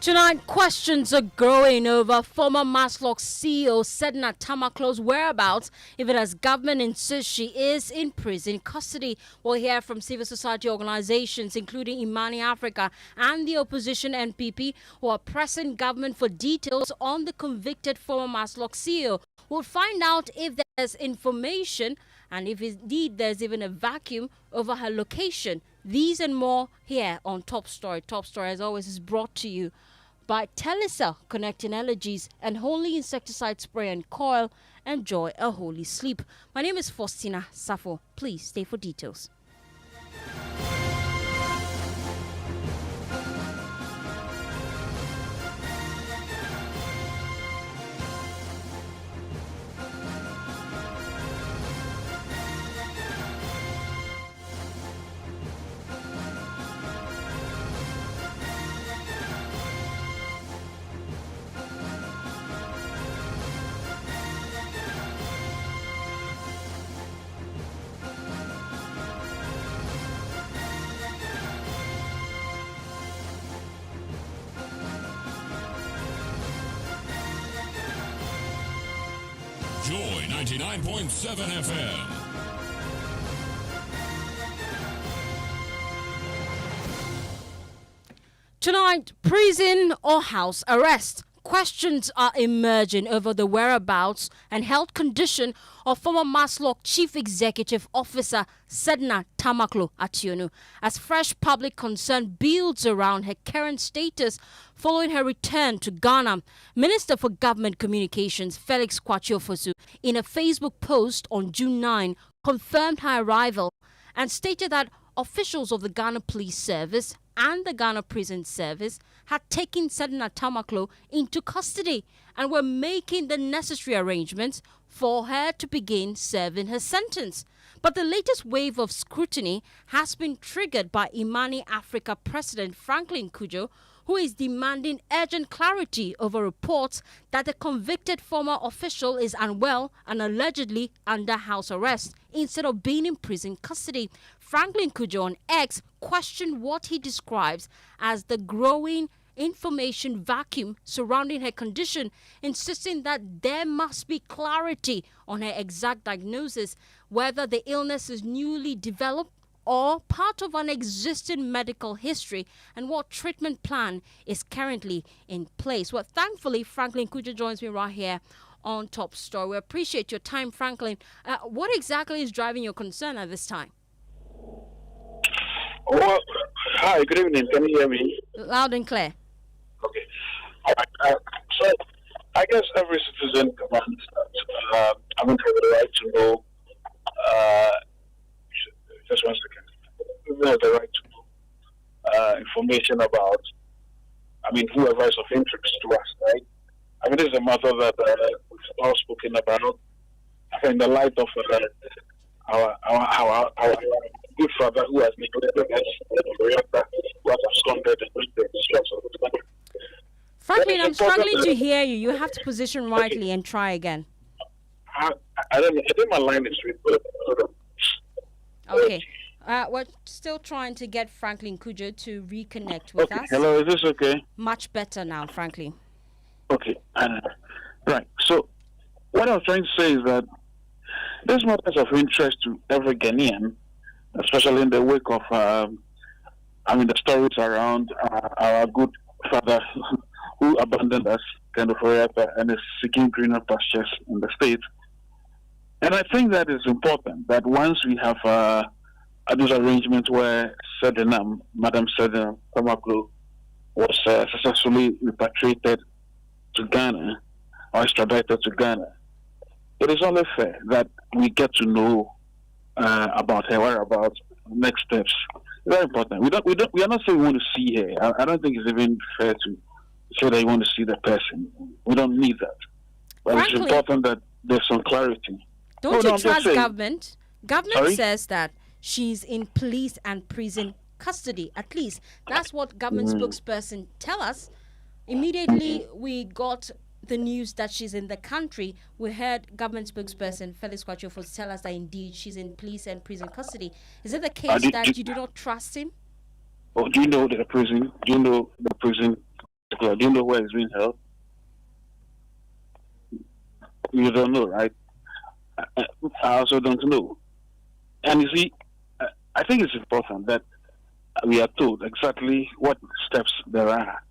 Tonight, questions are growing over former MASLOC CEO Sedina Tamakloe's whereabouts, even as government insists she is in prison custody. We'll hear from civil society organizations, including IMANI Africa and the opposition NPP, who are pressing government for details on the convicted former MASLOC CEO. We'll find out if there's information and if indeed there's even a vacuum over her location. These and more here on Top Story. Top Story, as always, is brought to you by Telecel, connecting allergies and holy insecticide spray and coil. Enjoy a holy sleep. My name is Fostina. Sarfo. Please stay for details. Joy 99.7 FM. Tonight, prison or house arrest. Questions are emerging over the whereabouts and health condition of former MASLOC Chief Executive Officer Sedina Tamakloe-Attionu as fresh public concern builds around her current status following her return to Ghana. Minister for Government Communications Felix Kwakye-Ofosu, in a Facebook post on June 9, confirmed her arrival and stated that officials of the Ghana Police Service and the Ghana Prison Service had taken Sedina Tamakloe into custody and were making the necessary arrangements for her to begin serving her sentence. But the latest wave of scrutiny has been triggered by IMANI Africa President Franklin Cudjoe, who is demanding urgent clarity over reports that the convicted former official is unwell and allegedly under house arrest instead of being in prison custody. Franklin Cudjoe on X questioned what he describes as the growing information vacuum surrounding her condition, insisting that there must be clarity on her exact diagnosis, whether the illness is newly developed or part of an existing medical history, and what treatment plan is currently in place. Well, thankfully, Franklin Cudjoe joins me right here on Top Story. We appreciate your time, Franklin. What exactly is driving your concern at this time? Well, hi, good evening. Can you hear me? Loud and clear. Okay. So, I guess every citizen demands that I mean, have the right to know. Just 1 second. We have the right to know information about, I mean, whoever is of interest to us, right? I mean, this is a matter that we've all spoken about in the light of our good father who has neglected us, who has absconded the streets of the country. Franklin, I'm struggling to hear you. You have to position rightly and try again. I think my line is straight. Okay. We're still trying to get Franklin Cudjoe to reconnect with us. Hello, is this okay? Much better now, Franklin. Okay. Right. So, what I was trying to say is that this matter is of interest to every Ghanaian, especially in the wake of, the stories around our good father who abandoned us kind of forever and is seeking greener pastures in the States. And I think that is important that once we have those arrangements where Madam Sedina Tamakloe was successfully repatriated to Ghana or extradited to Ghana, it is only fair that we get to know about her whereabouts, next steps. Very important. We are not saying we want to see her. I don't think it's even fair to say that you want to see the person. We don't need that. But Frankly, it's important that there's some clarity. Don't you trust government? Government says that she's in police and prison custody. At least that's what government spokesperson tell us. Immediately we got the news that she's in the country, we heard government spokesperson Felix Kwakye-Ofosu tell us that indeed she's in police and prison custody. Is it the case that you do not trust him? Oh, do you know the prison? Do you know the prison particular? Do you know where he's being held? You don't know, right? I also don't know. And you see, I think it's important that we are told exactly what steps there are.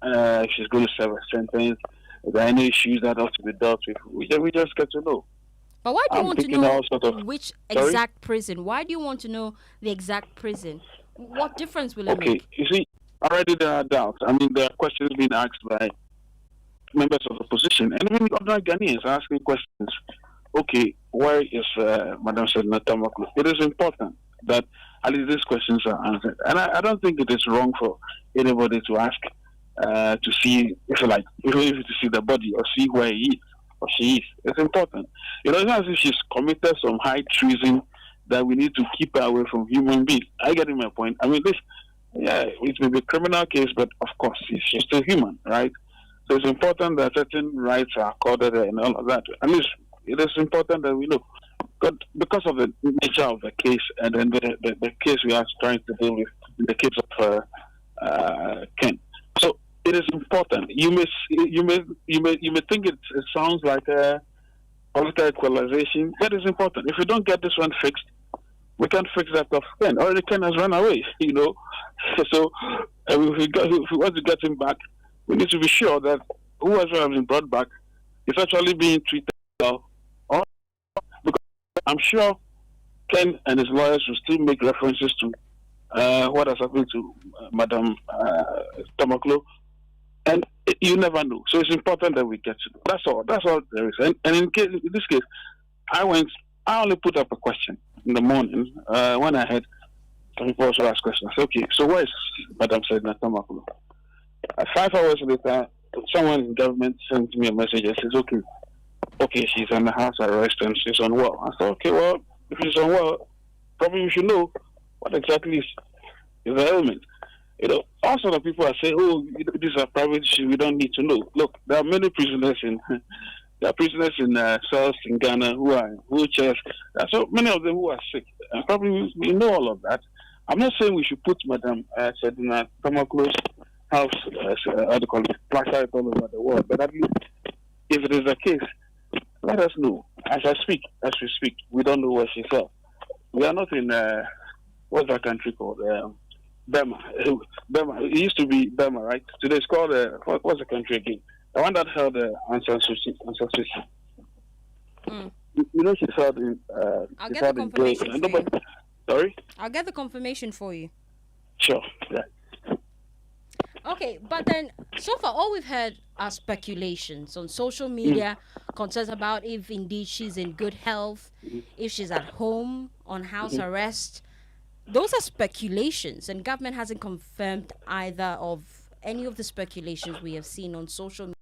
If she's going to serve a sentence, if there are any issues that have to be dealt with, we just get to know. But why do you want to know which exact Sorry? prison? Why do you want to know the exact prison? What difference will it Okay, make? you see, already there are doubts. I mean, there are questions being asked by members of the opposition, and even other Ghanaians are asking questions. Okay, where is Madam Sedina Tamakloe? It is important that at least these questions are answered. And I don't think it is wrong for anybody to ask to see, if you like, even if to see the body or see where he is or she is. It's important. It's not as if she's committed some high treason that we need to keep her away from human beings. I get my point. I mean, it may be a criminal case, but of course, she's still human, right? So it's important that certain rights are accorded and all of that. At least it is important that we know. But because of the nature of the case and then the case we are trying to deal with in the case of Ken. So it is important. You may think it sounds like a political equalization. That is important. If we don't get this one fixed, we can't fix that of Ken. Already Ken has run away, So if we want to get him back, we need to be sure that whoever has been brought back is actually being treated well. Because I'm sure Ken and his lawyers will still make references to what has happened to Madam Tamakloe, and you never know. So it's important that we get to know. That's all. That's all there is. And in this case, I only put up a question in the morning when I had some people also ask questions. I said, okay, so where is Madam Sedina Tamakloe? 5 hours later, someone in government sent me a message and says, okay, she's under house arrest and she's unwell. I said, okay, well, if she's unwell, probably we should know what exactly is the ailment. Also the people are saying, these are private issues, we don't need to know. Look, there are many prisoners in cells in Ghana who are in wheelchairs. There are so many of them who are sick. And probably we know all of that. I'm not saying we should put Madam Sedina Tamakloe's house, placard all over the world, but at least if it is the case, let us know. As we speak, we don't know where she's at. We are not in what's that country called? Burma. Burma. It used to be Burma, right? Today it's called what's the country again? The one that held Aung San Suu Kyi. She's held in. I'll get the confirmation for you. Sorry. I'll get the confirmation for you. Sure. Yeah. Okay, but then so far all we've heard are speculations on social media, concerns about if indeed she's in good health, if she's at home on house arrest. Those are speculations, and government hasn't confirmed either of any of the speculations we have seen on social media.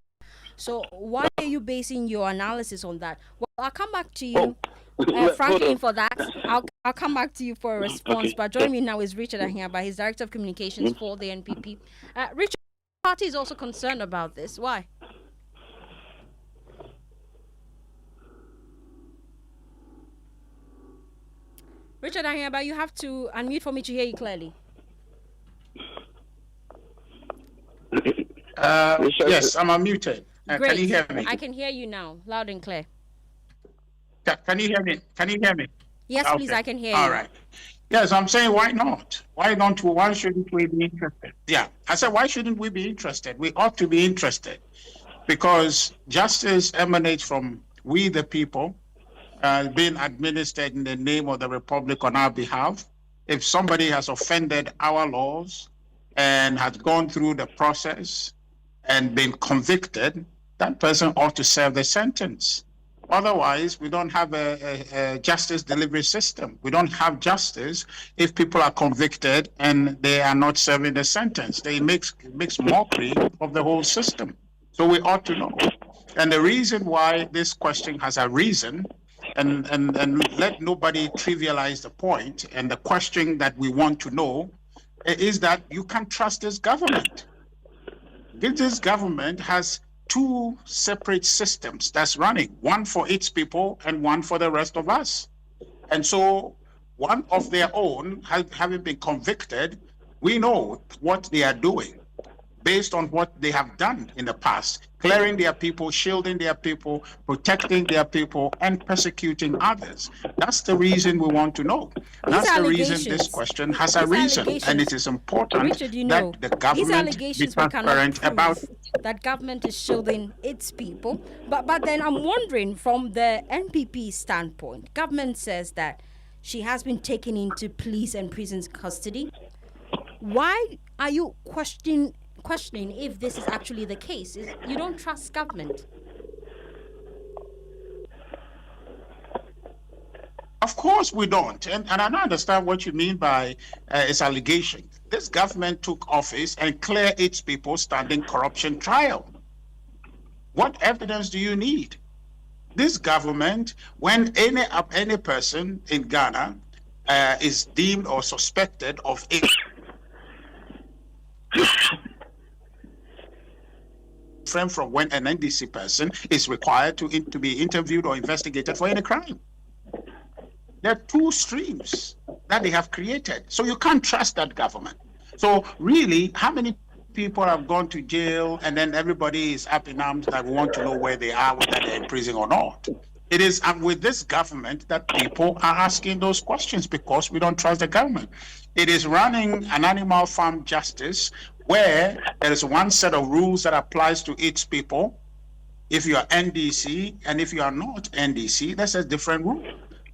So why are you basing your analysis on that? Well, I'll come back to you, Franklin, for that. I'll come back to you for a response. Okay. But joining me now is Richard Appiah. He's Director of Communications for the NPP. Richard, the party is also concerned about this. Why? Richard Appiah, you have to unmute for me to hear you clearly. Yes, I'm unmuted. Great. Can you hear me? I can hear you now, loud and clear. Can you hear me? Can you hear me? Yes, Okay. please, I can hear you. All right. Yes, I'm saying why not? Why not? Why shouldn't we be interested? Yeah, I said why shouldn't we be interested? We ought to be interested because justice emanates from we the people, being administered in the name of the Republic on our behalf. If somebody has offended our laws and has gone through the process and been convicted, that person ought to serve the sentence. Otherwise, we don't have a justice delivery system. We don't have justice if people are convicted and they are not serving the sentence. They makes mockery of the whole system. So we ought to know. And the reason why this question has arisen, and let nobody trivialize the point, and the question that we want to know is that you can't trust this government. This government has two separate systems that's running, one for its people and one for the rest of us. And so one of their own, having been convicted, we know what they are doing. based on what they have done in the past, clearing their people, shielding their people, protecting their people, and persecuting others. That's the reason we want to know. That's the reason this question has a reason, and it is important Richard, you know, that the government be transparent about it. That government is shielding its people. But then I'm wondering, from the NPP standpoint, government says that she has been taken into police and prisons custody. Why are you questioning if this is actually the case? You don't trust government? Of course we don't. And I don't understand what you mean by its allegation. This government took office and cleared its people standing corruption trial. What evidence do you need? This government, when any person in Ghana is deemed or suspected of different from when an NDC person is required to be interviewed or investigated for any crime. There are two streams that they have created. So you can't trust that government. So really, how many people have gone to jail and then everybody is up in arms that we want to know where they are, whether they're in prison or not? It is with this government that people are asking those questions because we don't trust the government. It is running an animal farm justice where there is one set of rules that applies to its people. If you are NDC and if you are not NDC, that's a different rule.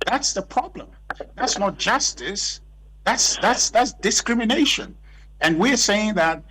That's the problem. That's not justice. That's discrimination. And we're saying that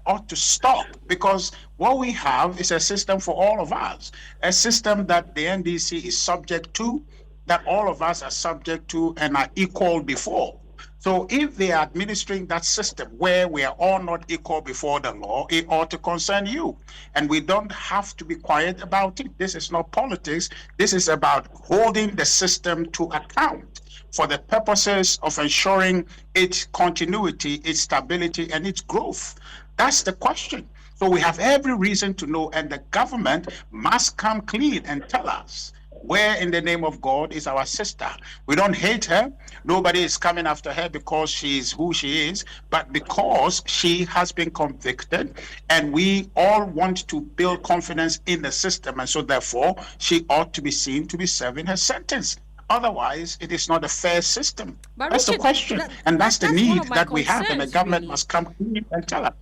ought to stop, because what we have is a system for all of us, a system that the NDC is subject to, that all of us are subject to and are equal before. So if they are administering that system where we are all not equal before the law, it ought to concern you. And we don't have to be quiet about it. This is not politics. This is about holding the system to account for the purposes of ensuring its continuity, its stability, and its growth. That's the question. So we have every reason to know, and the government must come clean and tell us where in the name of God is our sister. We don't hate her. Nobody is coming after her because she is who she is, but because she has been convicted, and we all want to build confidence in the system, and so therefore she ought to be seen to be serving her sentence. Otherwise, it is not a fair system. But that's Richard, the question, and that's the need that we have, and the government really must come clean and tell us.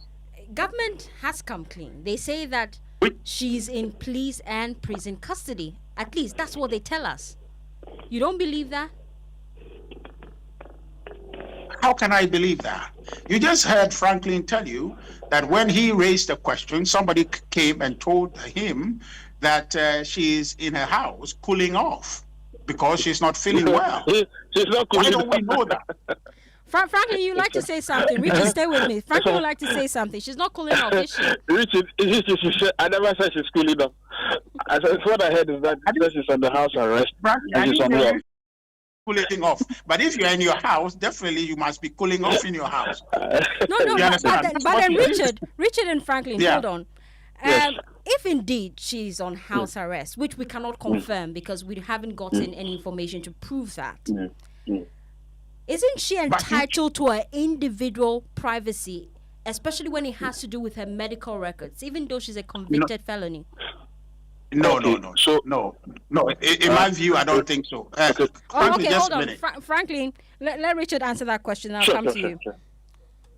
Government has come clean. They say that she's in police and prison custody. At least that's what they tell us. You don't believe that? How can I believe that? You just heard Franklin tell you that when he raised the question, somebody came and told him that she's in her house cooling off because she's not feeling well. She's not cooling. Why don't we know that? Franklin, you like to say something. Richard, stay with me. Franklin would like to say something. She's not cooling off, is she? Richard, I never said she's cooling off. What I heard is that she's on the house arrest. And she's on the cooling off. But if you're in your house, definitely you must be cooling off in your house. No, but then Richard and Franklin, hold on. Yes. If indeed she's on house arrest, which we cannot confirm because we haven't gotten any information to prove that, isn't she entitled to her individual privacy, especially when it has to do with her medical records, even though she's a convicted felony? No. In my view, I don't think so. Hold on. Franklin, let Richard answer that question. I'll come to you. Sure.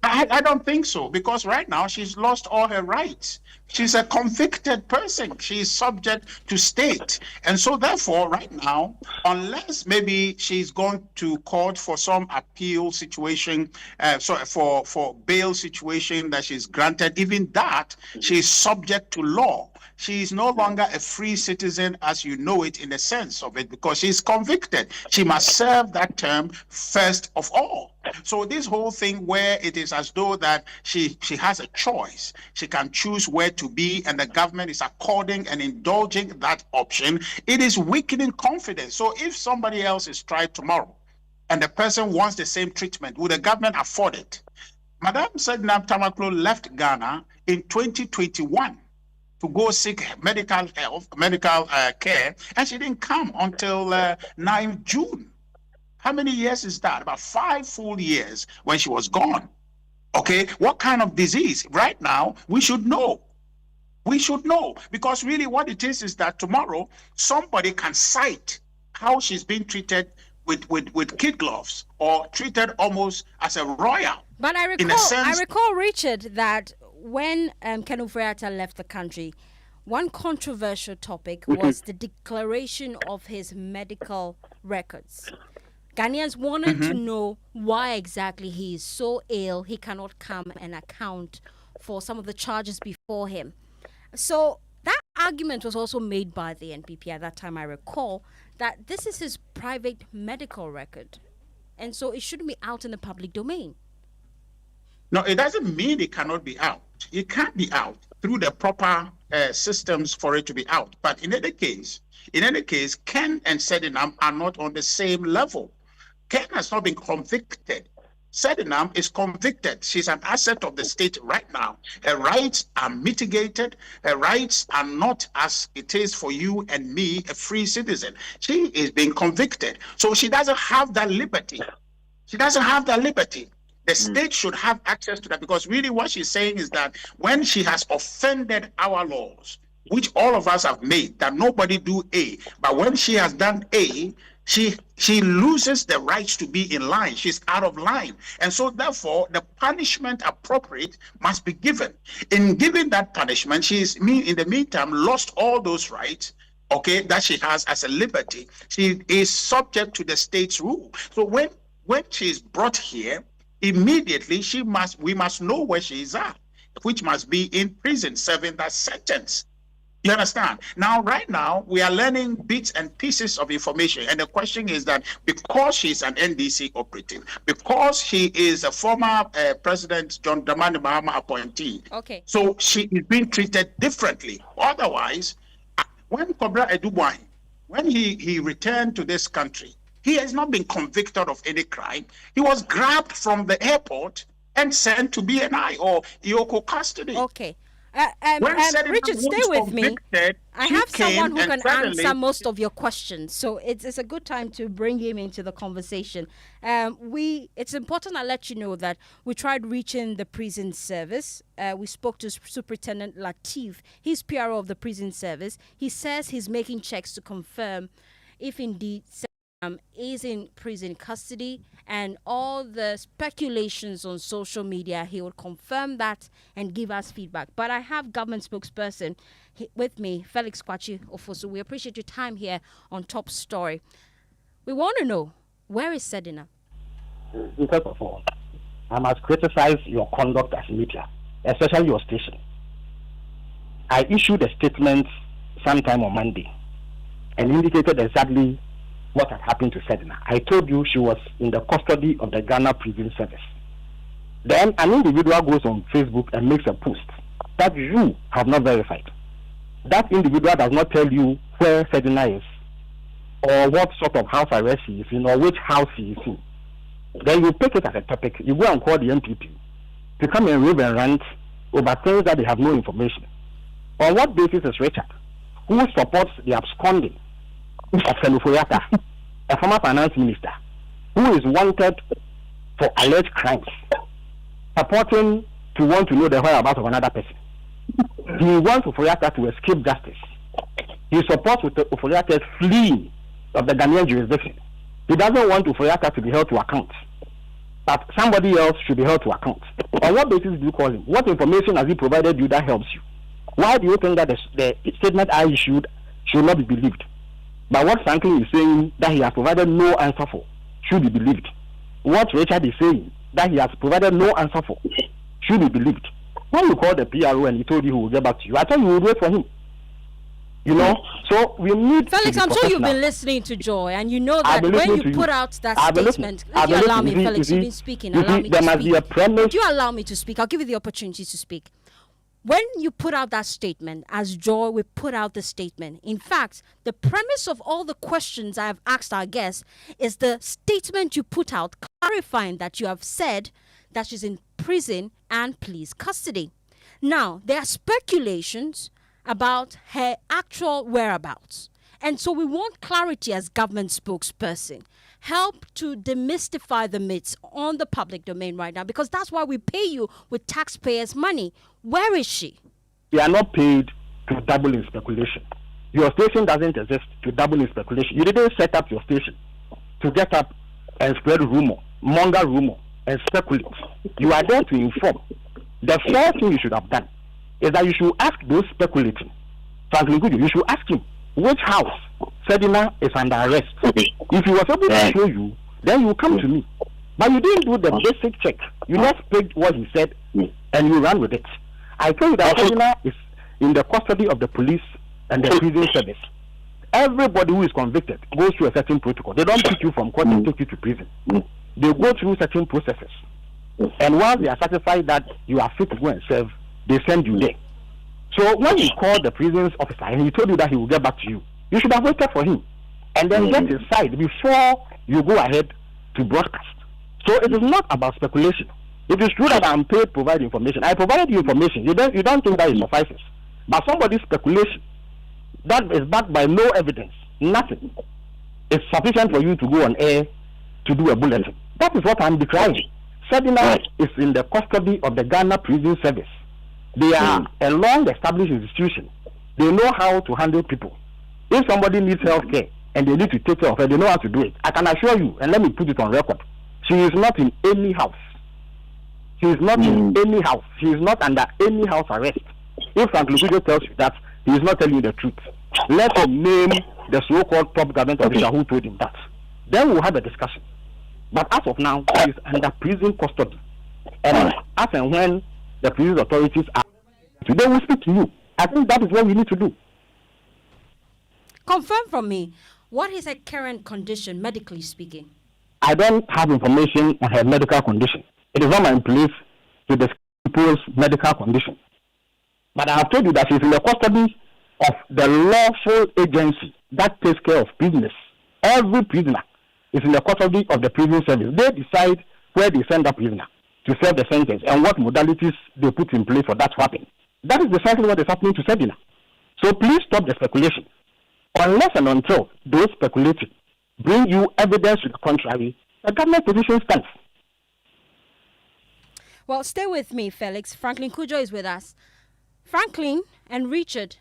I don't think so, because right now she's lost all her rights. She's a convicted person. She's subject to state. And so therefore, right now, unless maybe she's gone to court for some appeal situation, for bail situation that she's granted, even that, she's subject to law. She is no longer a free citizen as you know it in the sense of it, because she's convicted. She must serve that term first of all. So this whole thing where it is as though that she has a choice, she can choose where to be, and the government is according and indulging that option, it is weakening confidence. So if somebody else is tried tomorrow and the person wants the same treatment, will the government afford it? Madam Sedina Tamakloe left Ghana in 2021 to go seek medical care, and she didn't come until 9 June. How many years is that? About 5 full years when she was gone. Okay, what kind of disease? Right now, we should know. We should know, because really what it is that tomorrow somebody can cite how she's being treated with kid gloves, or treated almost as a royal. But I recall, Richard, that when Kenneth left the country, one controversial topic was the declaration of his medical records. Ghanaians wanted to know why exactly he is so ill he cannot come and account for some of the charges before him. So that argument was also made by the NPP at that time, I recall, that this is his private medical record, and so it shouldn't be out in the public domain. No, it doesn't mean it cannot be out. It can't be out through the proper systems for it to be out. But in any case, Ken and Sedina are not on the same level. Ken has not been convicted. Sedina is convicted. She's an asset of the state right now. Her rights are mitigated. Her rights are not as it is for you and me, a free citizen. She is being convicted. So she doesn't have that liberty. She doesn't have that liberty. The state should have access to that, because really what she's saying is that when she has offended our laws, which all of us have made, that nobody do A, but when she has done A, she loses the rights to be in line. She's out of line. And so therefore, the punishment appropriate must be given. In giving that punishment, she's in the meantime lost all those rights, okay, that she has as a liberty. She is subject to the state's rule. So when she's brought here, immediately we must know where she is at, which must be in prison serving that sentence. You understand? Now, right now, we are learning bits and pieces of information. And the question is that because she's an NDC operative, because she is a former President John Dramani Mahama appointee, okay, so she is being treated differently. Otherwise, when Kobra Edubwai, when he returned to this country, he has not been convicted of any crime. He was grabbed from the airport and sent to BNI or Ioko custody. Okay. Richard, stay with me. I have someone who can answer most of your questions, so it's a good time to bring him into the conversation. It's important I let you know that we tried reaching the prison service. We spoke to Superintendent Latif. He's PRO of the prison service. He says he's making checks to confirm if indeed is in prison custody, and all the speculations on social media, he would confirm that and give us feedback. But I have government spokesperson with me, Felix Kwachi Ofosu. We appreciate your time here on Top Story. We want to know, where is Sedina? First of all, I must criticize your conduct as media, especially your station. I issued a statement sometime on Monday and indicated exactly what had happened to Sedina. I told you she was in the custody of the Ghana Prison Service. Then an individual goes on Facebook and makes a post that you have not verified. That individual does not tell you where Sedina is, or what sort of house arrest he is in, or which house he is in. Then you pick it as a topic. You go and call the MPP to come and rave and rant over things that they have no information. On what basis is Richard, who supports the absconding of Fenuforiata, a former finance minister, who is wanted for alleged crimes, purporting to want to know the whereabouts of another person? He wants Uforiata to escape justice. He supports Uforiata's fleeing of the Ghanaian jurisdiction. He doesn't want Uforiata to be held to account, but somebody else should be held to account. On what basis do you call him? What information has he provided you that helps you? Why do you think that the statement I issued should not be believed? But what Franklin is saying that he has provided no answer for should be believed. What Richard is saying that he has provided no answer for should be believed. When you called the PRO and he told you he will get back to you, I thought you would wait for him. You know, so we need. Felix, I'm sure you've been listening to Joy, and you know that when you put out that statement, if you allow me, Felix, you've been speaking. Allow me to speak. Would you allow me to speak? I'll give you the opportunity to speak. When you put out that statement, as Joy, we put out the statement. In fact, the premise of all the questions I have asked our guests is the statement you put out, clarifying that you have said that she's in prison and police custody. Now, there are speculations about her actual whereabouts. And so we want clarity as government spokesperson. help to demystify the myths on the public domain right now? Because that's why we pay you with taxpayers' money. Where is she? We are not paid to dabble in speculation. Your station doesn't exist to dabble in speculation. You didn't set up your station to get up and spread rumor, monger rumor, and speculate. You are there to inform. The first thing you should have done is that you should ask those speculating. Franklin Kujo, you should ask him which house Sedina is under arrest. If he was able to show you, then you come to me. But you didn't do the basic check. You just picked what he said and you ran with it. I tell you that Sedina is in the custody of the police and the prison service. Everybody who is convicted goes through a certain protocol. They don't pick you from court and take you to prison. They go through certain processes. And once they are satisfied that you are fit to go and serve, they send you there. So when you call the prison's officer and he told you that he will get back to you, you should have waited for him and then get his side before you go ahead to broadcast. So it is not about speculation. It is true that I'm paid to provide information. I provided you information. You don't think that it suffices. But somebody's speculation that is backed by no evidence, nothing, is sufficient for you to go on air to do a bulletin. That is what I'm decrying. Sedina is in the custody of the Ghana Prison Service. They are a long-established institution. They know how to handle people. If somebody needs health care and they need to take care of her, they know how to do it. I can assure you, and let me put it on record, she is not in any house. She is not in any house. She is not under any house arrest. If Franklin Kujo tells you that, he is not telling you the truth. Let him name the so-called top government official who told him that. Then we'll have a discussion. But as of now, she is under prison custody. And as and when the prison authorities are, they will speak to you. I think that is what we need to do. Confirm from me, what is her current condition, medically speaking? I don't have information on her medical condition. It is not my place to disclose medical condition. But I have told you that she's in the custody of the lawful agency that takes care of prisoners. Every prisoner is in the custody of the prison service. They decide where they send the prisoner to serve the sentence and what modalities they put in place for that to happen. That is precisely what is happening to Sedina. So please stop the speculation. Unless and until those speculating bring you evidence to the contrary, the government position stands. Well, stay with me, Felix. Franklin Kujo is with us. Franklin and Richard,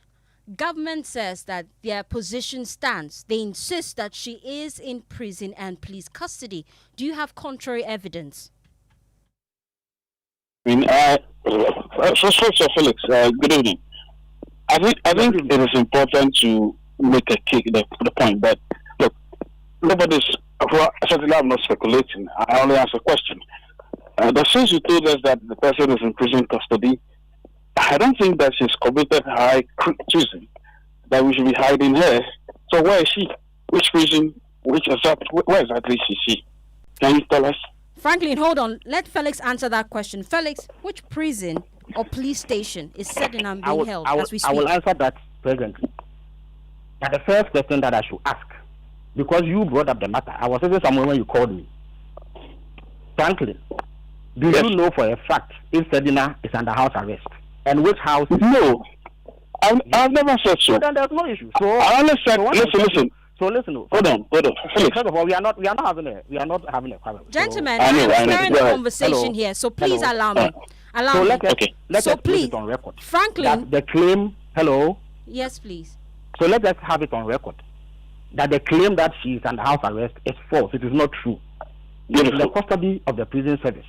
government says that their position stands. They insist that she is in prison and police custody. Do you have contrary evidence? First of all, Felix, good evening. I think it is important to make the point that, look, nobody's, certainly I'm not speculating. I only ask a question. Since you told us that the person is in prison custody, I don't think that she's committed high treason, that we should be hiding her. So where is she? Which prison? Where exactly is she? Can you tell us? Franklin, hold on. Let Felix answer that question. Felix, which prison or police station is Sedina being held as we speak? I will answer that presently. But the first question that I should ask, because you brought up the matter, I was sitting somewhere when you called me. Franklin, do you know for a fact if Sedina is under house arrest? And which house? No. I've never said so. Then there's no issue. So I only said, listen. So listen. Hold on. First of all, we are not having a quarrel. Gentlemen, I know. I'm hearing a conversation here, so please allow me. Let's please, put it on record. Franklin, that the claim. Hello. Yes, please. So let us have it on record that the claim that she is under house arrest is false. It is not true. It is in the custody of the prison service.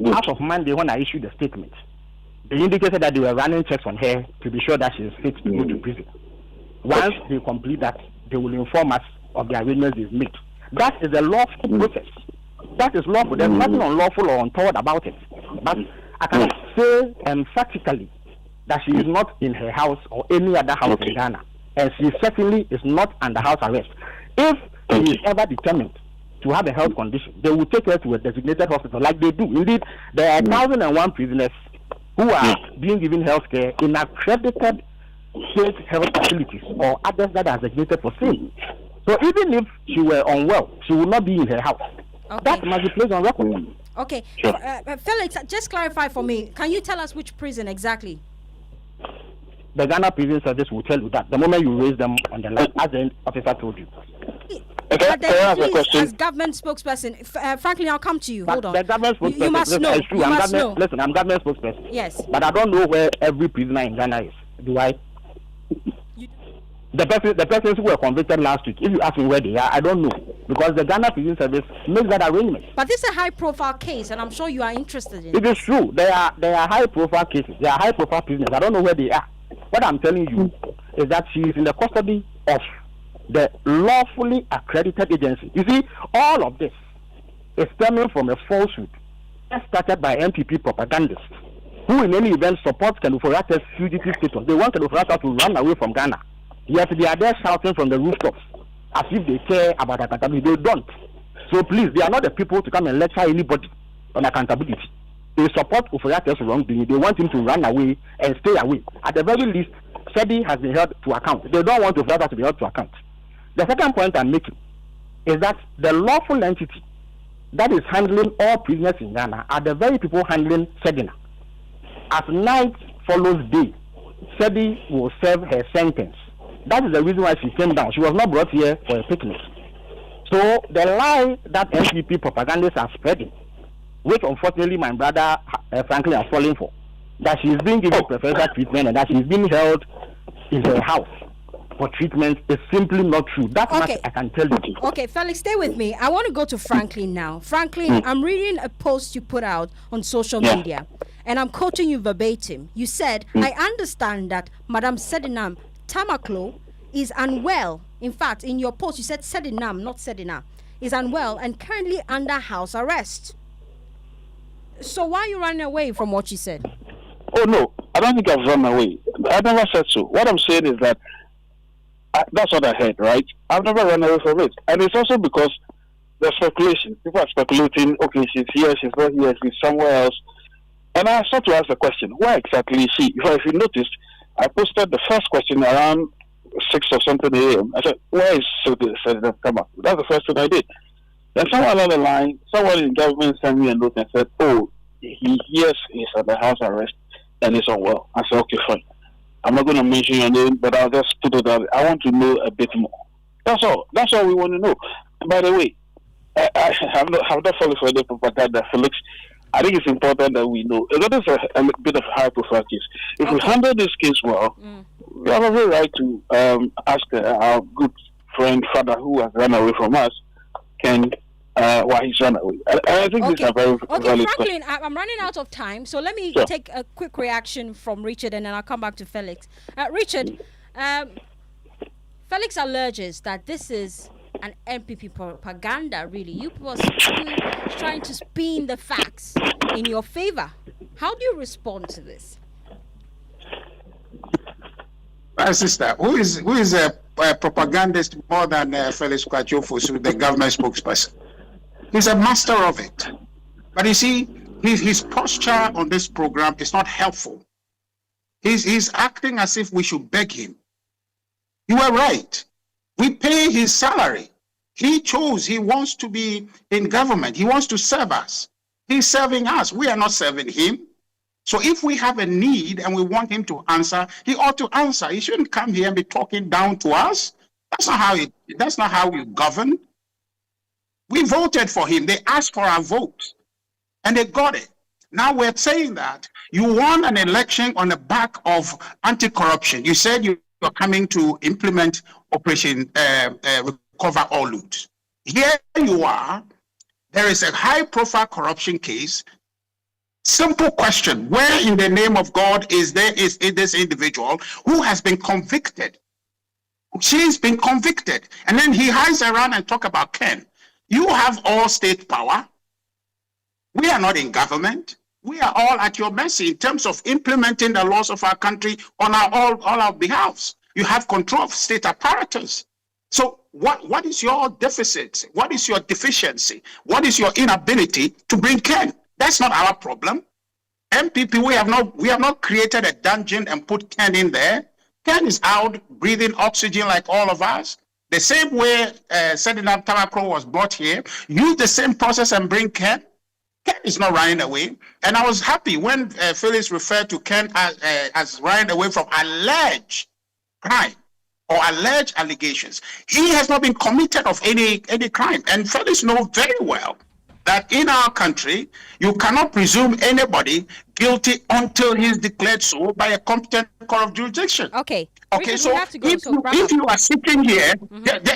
As of Monday, when I issued the statement, they indicated that they were running checks on her to be sure that she is fit to go to prison. Once they complete that, they will inform us of the arrangements they've made. That is a lawful process. That is lawful. There's nothing unlawful or untoward about it. But I can say emphatically that she is not in her house or any other house in Ghana. And she certainly is not under house arrest. If she is ever determined to have a health condition, they will take her to a designated hospital like they do. Indeed, there are 1,001 prisoners who are being given health care in accredited state health facilities or others that are designated for sale. So even if she were unwell, she will not be in her house. Okay. That must be placed on record. Okay. Sure. Felix, just clarify for me. Can you tell us which prison exactly? The Ghana Prison Service will tell you that the moment you raise them on the line, as the officer told you. But Can I ask a then, please, question? as government spokesperson, Franklin, I'll come to you. But Hold on. the government spokesperson, You must know. it's true. You I'm must know. Listen, I'm government spokesperson. Yes. But I don't know where every prisoner in Ghana is. Do I? The persons who were convicted last week, if you ask me where they are, I don't know. Because the Ghana Prison Service makes that arrangement. But this is a high-profile case, and I'm sure you are interested in it. It is true. There are high-profile cases. There are high-profile prisoners. I don't know where they are. What I'm telling you is that she is in the custody of the lawfully accredited agency. You see, all of this is stemming from a falsehood started by MPP propagandists who in any event support Kenufo-Attianu's fugitive status. They want Kenufo-Attianu to run away from Ghana. Yet they are there shouting from the rooftops as if they care about accountability. They don't. So please, they are not the people to come and lecture anybody on accountability. They support Kenufo-Attianu's wrongdoing. They want him to run away and stay away. At the very least, Sedi has been held to account. They don't want Kenufo-Attianu to be held to account. The second point I'm making is that the lawful entity that is handling all prisoners in Ghana are the very people handling Sedina. As night follows day, Sedi will serve her sentence. That is the reason why she came down. She was not brought here for a picnic. So the lie that MPP propagandists are spreading, which unfortunately my brother Franklin has fallen for, that she is being given preferential treatment and that she is being held in her house for treatment, is simply not true. That's what I can tell you. Okay, Felix, stay with me. I want to go to Franklin now. Franklin, I'm reading a post you put out on social media, and I'm quoting you verbatim. You said, I understand that Madam Sedina Tamakloe is unwell. In fact, in your post, you said Sedina, not Sedina, is unwell and currently under house arrest. So why are you running away from what she said? Oh, no. I don't think I've run away. I never said so. What I'm saying is that that's what I heard, right? I've never run away from it. And it's also because there's speculation. People are speculating, okay, she's here, she's not here, she's somewhere else. And I started to ask the question, where exactly is she? If you noticed, I posted the first question around 6 or something a.m. I said, where is Sedina Tamakloe? That's the first thing I did. Then someone along the line, someone in government sent me a note and said, oh, he hears he's at the house arrest and he's unwell. I said, okay, fine. I'm not going to mention your name, but I'll just put it out. I want to know a bit more. That's all. That's all we want to know. And by the way, I have not fallen for the propaganda, Felix. I think it's important that we know. That is a bit of a high-profile case. If we handle this case well, we have every right to ask our good friend, father, who has run away from us, why he's run away. I think this is a very valid Franklin, question. I'm running out of time, so let me take a quick reaction from Richard, and then I'll come back to Felix. Richard, Felix alleges that this is an MPP propaganda, really. You were trying to spin the facts in your favor. How do you respond to this? My sister, who is a propagandist more than Felix Kwatiofosu, the government spokesperson? He's a master of it. But you see, his posture on this program is not helpful. He's acting as if we should beg him. You are right. We pay his salary. He chose, he wants to be in government. He wants to serve us. He's serving us. We are not serving him. So if we have a need and we want him to answer, he ought to answer. He shouldn't come here and be talking down to us. That's not how we govern. We voted for him. They asked for our vote and they got it. Now we're saying that you won an election on the back of anti-corruption. You said you were coming to implement Operation Recover All Loot. Here you are. There is a high-profile corruption case. Simple question: where in the name of God is this individual who has been convicted? She's been convicted, and then he hides around and talk about Ken. You have all state power. We are not in government. We are all at your mercy in terms of implementing the laws of our country on all our behalves. You have control of state apparatus. So what is your deficit? What is your deficiency? What is your inability to bring Ken? That's not our problem. MPP, we have not created a dungeon and put Ken in there. Ken is out breathing oxygen like all of us. The same way Sedina Tamakloe was brought here, use the same process and bring Ken. Ken is not running away. And I was happy when Phyllis referred to Ken as running away from alleged crime. or alleged allegations. He has not been committed of any crime. And fellows know very well that in our country, you cannot presume anybody guilty until he is declared so by a competent court of jurisdiction. Okay. Okay, Richard, so if you are sitting here,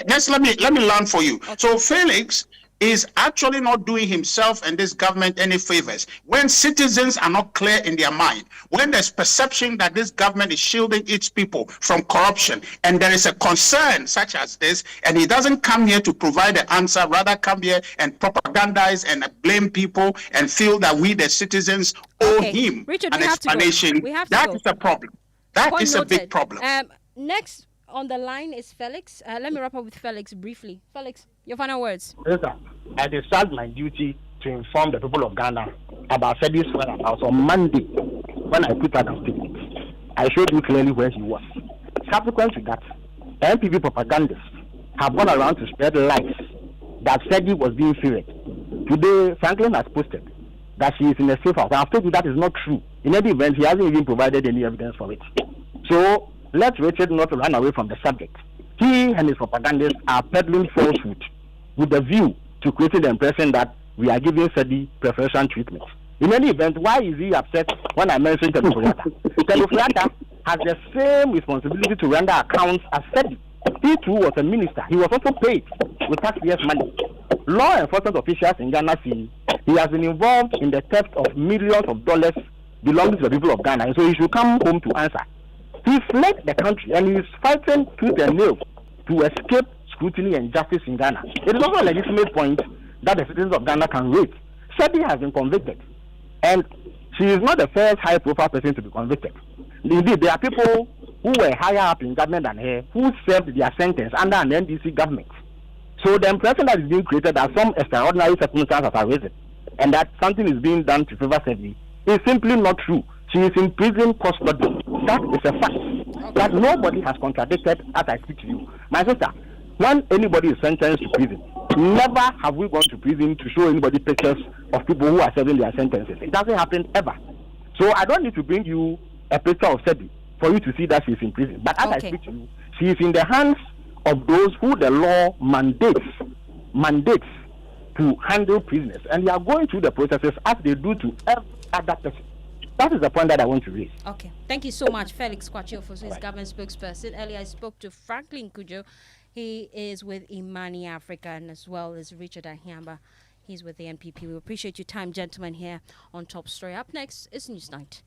just let me learn for you. Okay. So Felix is actually not doing himself and this government any favors. When citizens are not clear in their mind, when there's perception that this government is shielding its people from corruption, and there is a concern such as this, and he doesn't come here to provide an answer, rather come here and propagandize and blame people and feel that we, the citizens, owe him Richard, an explanation. That is a problem. That is a big problem. Next on the line is Felix. Let me wrap up with Felix briefly. Felix, your final words. Yes, sir. I discharged my duty to inform the people of Ghana about Sedi's whereabouts on Monday when I put out a statement. I showed you clearly where he was. Subsequent to that, MPP propagandists have gone around to spread lies that Sedi was being feared. Today, Franklin has posted that she is in a safe house. I've told you that is not true. In any event, he hasn't even provided any evidence for it. So let Richard not run away from the subject. He and his propagandists are peddling falsehood with the view to creating the impression that we are giving Sedi preferential treatment. In any event, why is he upset when I mentioned Telufriata? Telufriata has the same responsibility to render accounts as Sedi. He too was a minister. He was also paid with taxpayers' money. Law enforcement officials in Ghana see he has been involved in the theft of millions of dollars belonging to the people of Ghana, and so he should come home to answer. He fled the country and he is fighting tooth and nail to escape scrutiny and justice in Ghana. It is also a legitimate point that the citizens of Ghana can raise. Sedi has been convicted, and she is not the first high-profile person to be convicted. Indeed, there are people who were higher up in government than her who served their sentence under an NDC government. So the impression that is being created that some extraordinary circumstances are arisen and that something is being done to favor Sedi is simply not true. She is in prison custody. That is a fact that nobody has contradicted as I speak to you. My sister, when anybody is sentenced to prison, never have we gone to prison to show anybody pictures of people who are serving their sentences. It doesn't happen ever. So I don't need to bring you a picture of Sedi for you to see that she is in prison. But as I speak to you, she is in the hands of those who the law mandates to handle prisoners. And they are going through the processes as they do to every other person. That is the point that I want to raise. Okay. Thank you so much, Felix Kwachiofosu, his government spokesperson. Earlier I spoke to Franklin Kujo. He is with IMANI Africa, and as well as Richard Ahiamba. He's with the NPP. We appreciate your time, gentlemen, here on Top Story. Up next is Newsnight.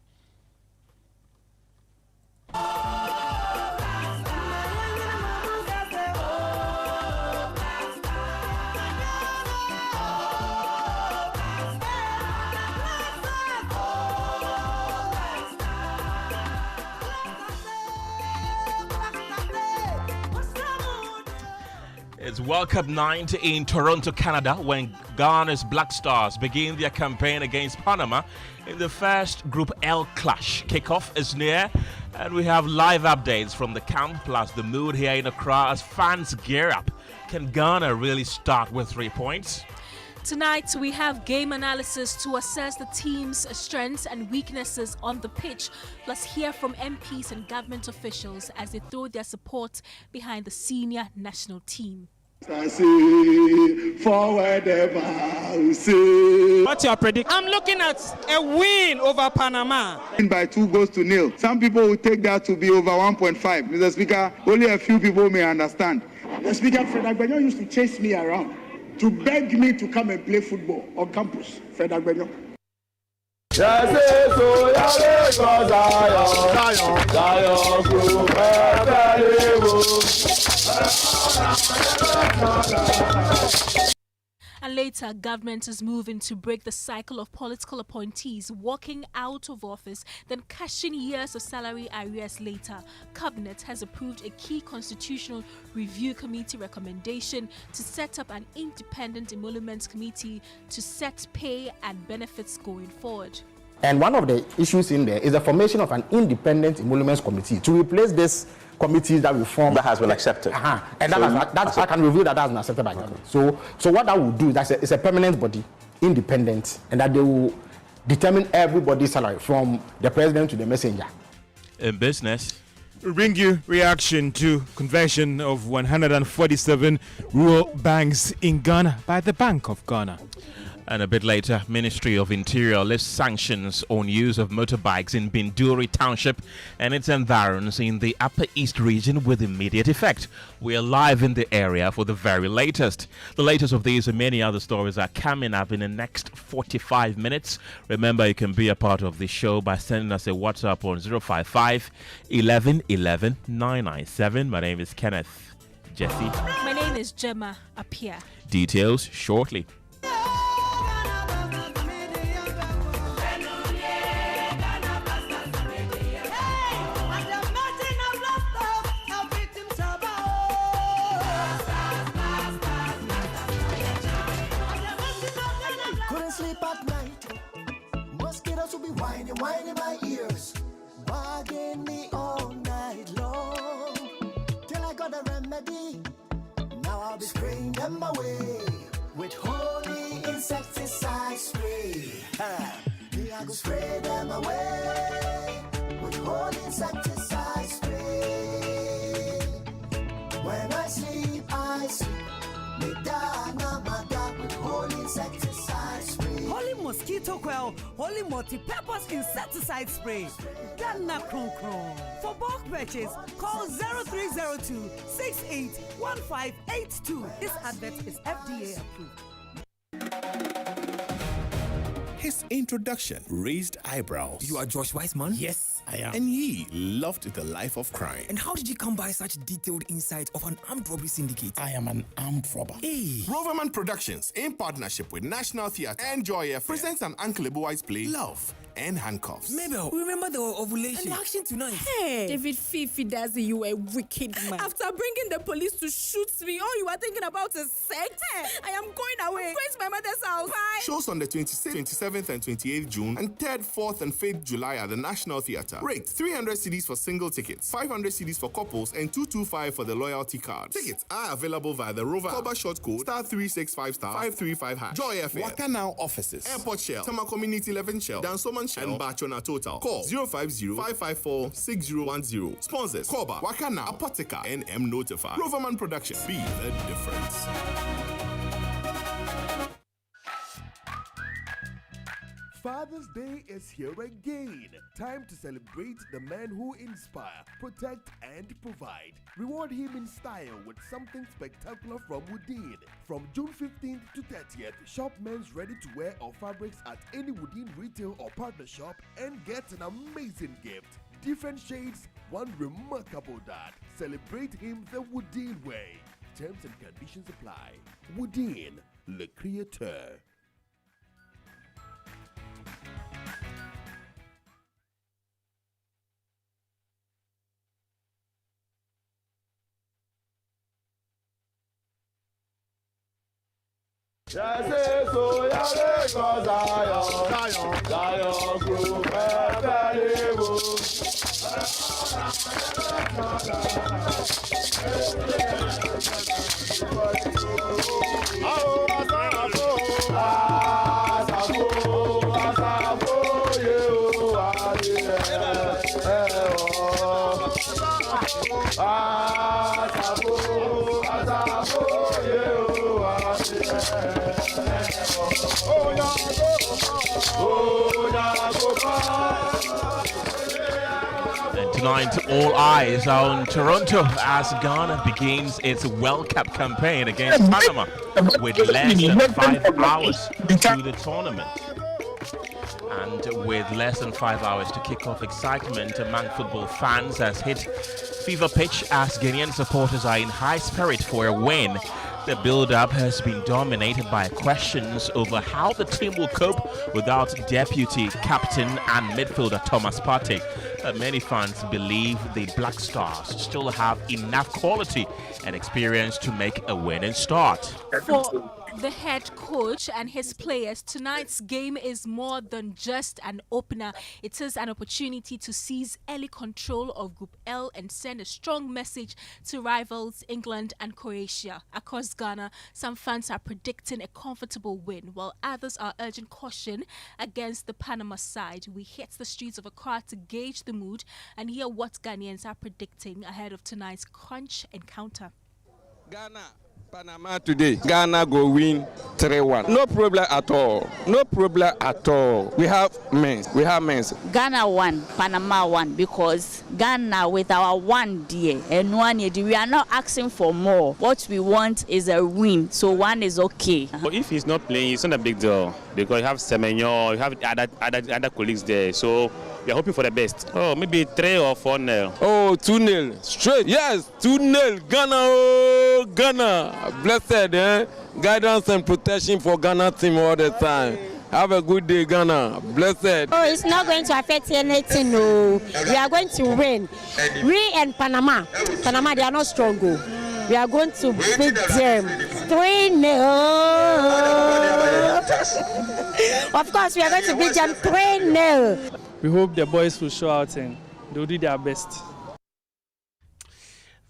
It's World Cup 9 in Toronto, Canada, when Ghana's Black Stars begin their campaign against Panama in the first Group L clash. Kickoff is near, and we have live updates from the camp, plus the mood here in Accra as fans gear up. Can Ghana really start with 3 points? Tonight, we have game analysis to assess the team's strengths and weaknesses on the pitch, plus hear from MPs and government officials as they throw their support behind the senior national team. What's your prediction? I'm looking at a win over Panama. By 2-0. Some people will take that to be over 1.5. Mr. Speaker, only a feso people may understand. The Speaker, Fred Agbenyo used to chase me around to beg me to come and play football on campus. Fred Agbenyo. And later, government is moving to break the cycle of political appointees walking out of office, then cashing years of salary arrears later. Cabinet has approved a key constitutional review committee recommendation to set up an independent emoluments committee to set pay and benefits going forward. And one of the issues in there is the formation of an independent emoluments committee to replace this committees that we formed. That has been accepted. And I can reveal that has been accepted by government. So what that will do is it's a permanent body, independent, and that they will determine everybody's salary from the president to the messenger. In business, We bring you reaction to conversion of 147 rural banks in Ghana by the Bank of Ghana. And a bit later, Ministry of Interior lifts sanctions on use of motorbikes in Binduri Township and its environs in the Upper East region with immediate effect. We are live in the area for the very latest. The latest of these and many other stories are coming up in the next 45 minutes. Remember, you can be a part of the show by sending us a WhatsApp on 055 11 11 997. My name is Kenneth. Gyasi. My name is Gemma. Appiah. Details shortly. Whining my ears, bugging me all night long. Till I got a remedy. Now I'll be spraying them away with holy insecticide spray. Me I go spray them away with holy insecticide spray. When I sleep, me die, now my God with holy insecticide spray. Holy mosquito coil, holy multi-purpose insecticide spray. Dana Kron Kron. For bulk purchase, call 0302 681582. This advert is FDA approved. His introduction raised eyebrows. You are Josh Weissman? Yes, I am. And he loved the life of crime. And how did you come by such detailed insight of an armed robbery syndicate? I am an armed robber. Hey. Roverman Productions, in partnership with National Theatre and Joy FM, presents an Uncle Wise play, Love and Handcuffs. Mabel, remember the ovulation and action tonight. Hey, David Fifi does you a wicked man. After bringing the police to shoot me, all you are thinking about is sex. Hey, I am going away. I'm going to my mother's house. Bye. Shows on the 26th, 27th and 28th June and 3rd, 4th and 5th July at the National Theatre. Rate 300 CDs for single tickets, 500 CDs for couples and 225 for the loyalty card. Tickets are available via the Rover Cover short code *365 *535#. Joy FM. Waka Now offices. Airport Shell. Tama Community 11 Shell. Dansoman Shell. And Bachona Total. Call 050-554-6010. Sponsors Koba, Waka Now, Apotheca, and M Notify. Roverman Productions. Be the difference. Father's Day is here again. Time to celebrate the men who inspire, protect, and provide. Reward him in style with something spectacular from Woodin. From June 15th to 30th, shop men's ready-to-wear or fabrics at any Woodin retail or partner shop and get an amazing gift. Different shades, one remarkable dad. Celebrate him the Woodin way. Terms and conditions apply. Woodin, le créateur. And tonight, all eyes are on Toronto as Ghana begins its World Cup campaign against Panama with less than 5 hours to the tournament. And with less than 5 hours to kick off, excitement among football fans has hit fever pitch as Ghanaian supporters are in high spirit for a win. The build-up has been dominated by questions over how the team will cope without deputy captain and midfielder Thomas Partey. Many fans believe the Black Stars still have enough quality and experience to make a winning start. For The head coach and his players, tonight's game is more than just an opener. It is an opportunity to seize early control of Group L and send a strong message to rivals England and Croatia. Across Ghana, some fans are predicting a comfortable win, while others are urging caution against the Panama side. We hit the streets of Accra to gauge the mood and hear what Ghanaians are predicting ahead of tonight's crunch encounter. Ghana. Panama today, Ghana go win 3-1. No problem at all. No problem at all. We have men. Ghana won, Panama won, because Ghana with our 1 day and 1 year, we are not asking for more. What we want is a win, so 1 is okay. But if he's not playing, it's not a big deal because you have Semenyo, you have other colleagues there, so we are hoping for the best. Oh, maybe 3 or 4-0. Oh, 2-0 straight. Yes, 2-0. Ghana, oh, Ghana. Blessed, guidance and protection for Ghana team all the time. Have a good day, Ghana. Blessed. Oh, it's not going to affect anything. No, we are going to win. We and Panama, they are not strong. We are going to beat them 3-0. Of course, we are going to beat them 3-0. We hope the boys will show out and they'll do their best.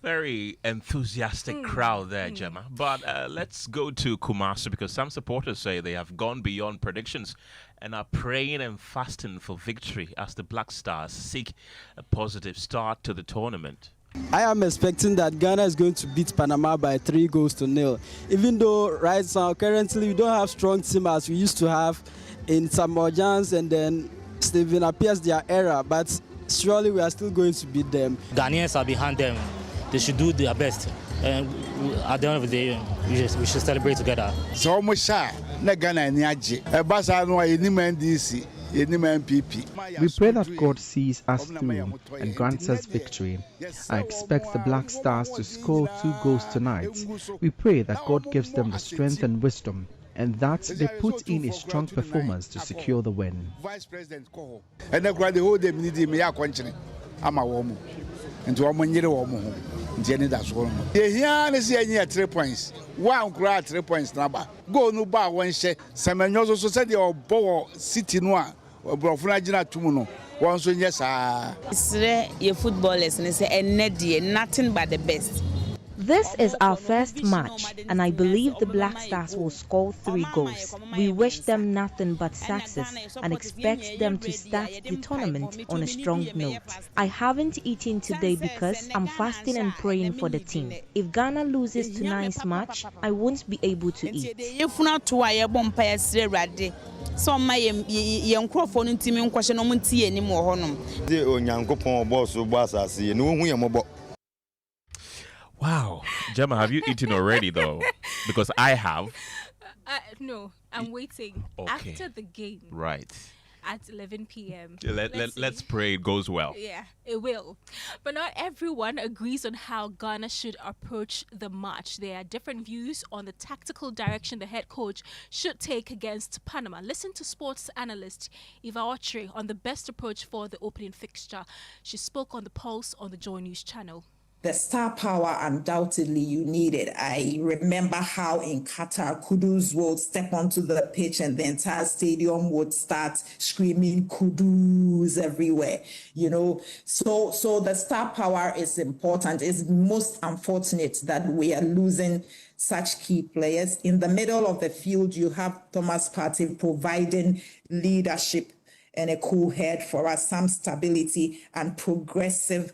Very enthusiastic crowd there, Gemma. But let's go to Kumasi because some supporters say they have gone beyond predictions and are praying and fasting for victory as the Black Stars seek a positive start to the tournament. I am expecting that Ghana is going to beat Panama by 3-0. Even though right now, currently, we don't have strong team as we used to have in Samoa Jones and then Stephen Appiah their era, but surely we are still going to beat them. Ghanaians are behind them. They should do their best. And at the end of the day, we should celebrate together. So almost shy. Na Ghana ni aje. Ebasa no aye ni NDC, ni MPP. We pray that God sees us through and grants us victory. I expect the Black Stars to score 2 goals tonight. We pray that God gives them the strength and wisdom and that they put in a strong performance to secure the win. Vice President Koho. And the whole day me ya kwanchine. Ama womu. Nti wo nyere wo mo ho nti ene da so no ye hia ne se anya 3 points one kura 3 points na ba go no ba won hye Semenyo so se de obo City no a obrofo na gina tum no won so nye saa Isre ye footballers ne se ene de nothing but the best. This is our first match, and I believe the Black Stars will score 3 goals. We wish them nothing but success and expect them to start the tournament on a strong note. I haven't eaten today because I'm fasting and praying for the team. If Ghana loses tonight's match, I won't be able to eat. So my young team question on Wow. Gemma, have you eaten already, though? Because I have. No, I'm waiting. Okay. After the game. Right. At 11 p.m. Let's pray it goes well. Yeah, it will. But not everyone agrees on how Ghana should approach the match. There are different views on the tactical direction the head coach should take against Panama. Listen to sports analyst Eva Ochre on the best approach for the opening fixture. She spoke on the Pulse on the Joy News channel. The star power, undoubtedly, you need it. I remember how in Qatar, Kudus would step onto the pitch and the entire stadium would start screaming Kudus everywhere, you know. So the star power is important. It's most unfortunate that we are losing such key players. In the middle of the field, you have Thomas Partey providing leadership and a cool head for us, some stability and progressive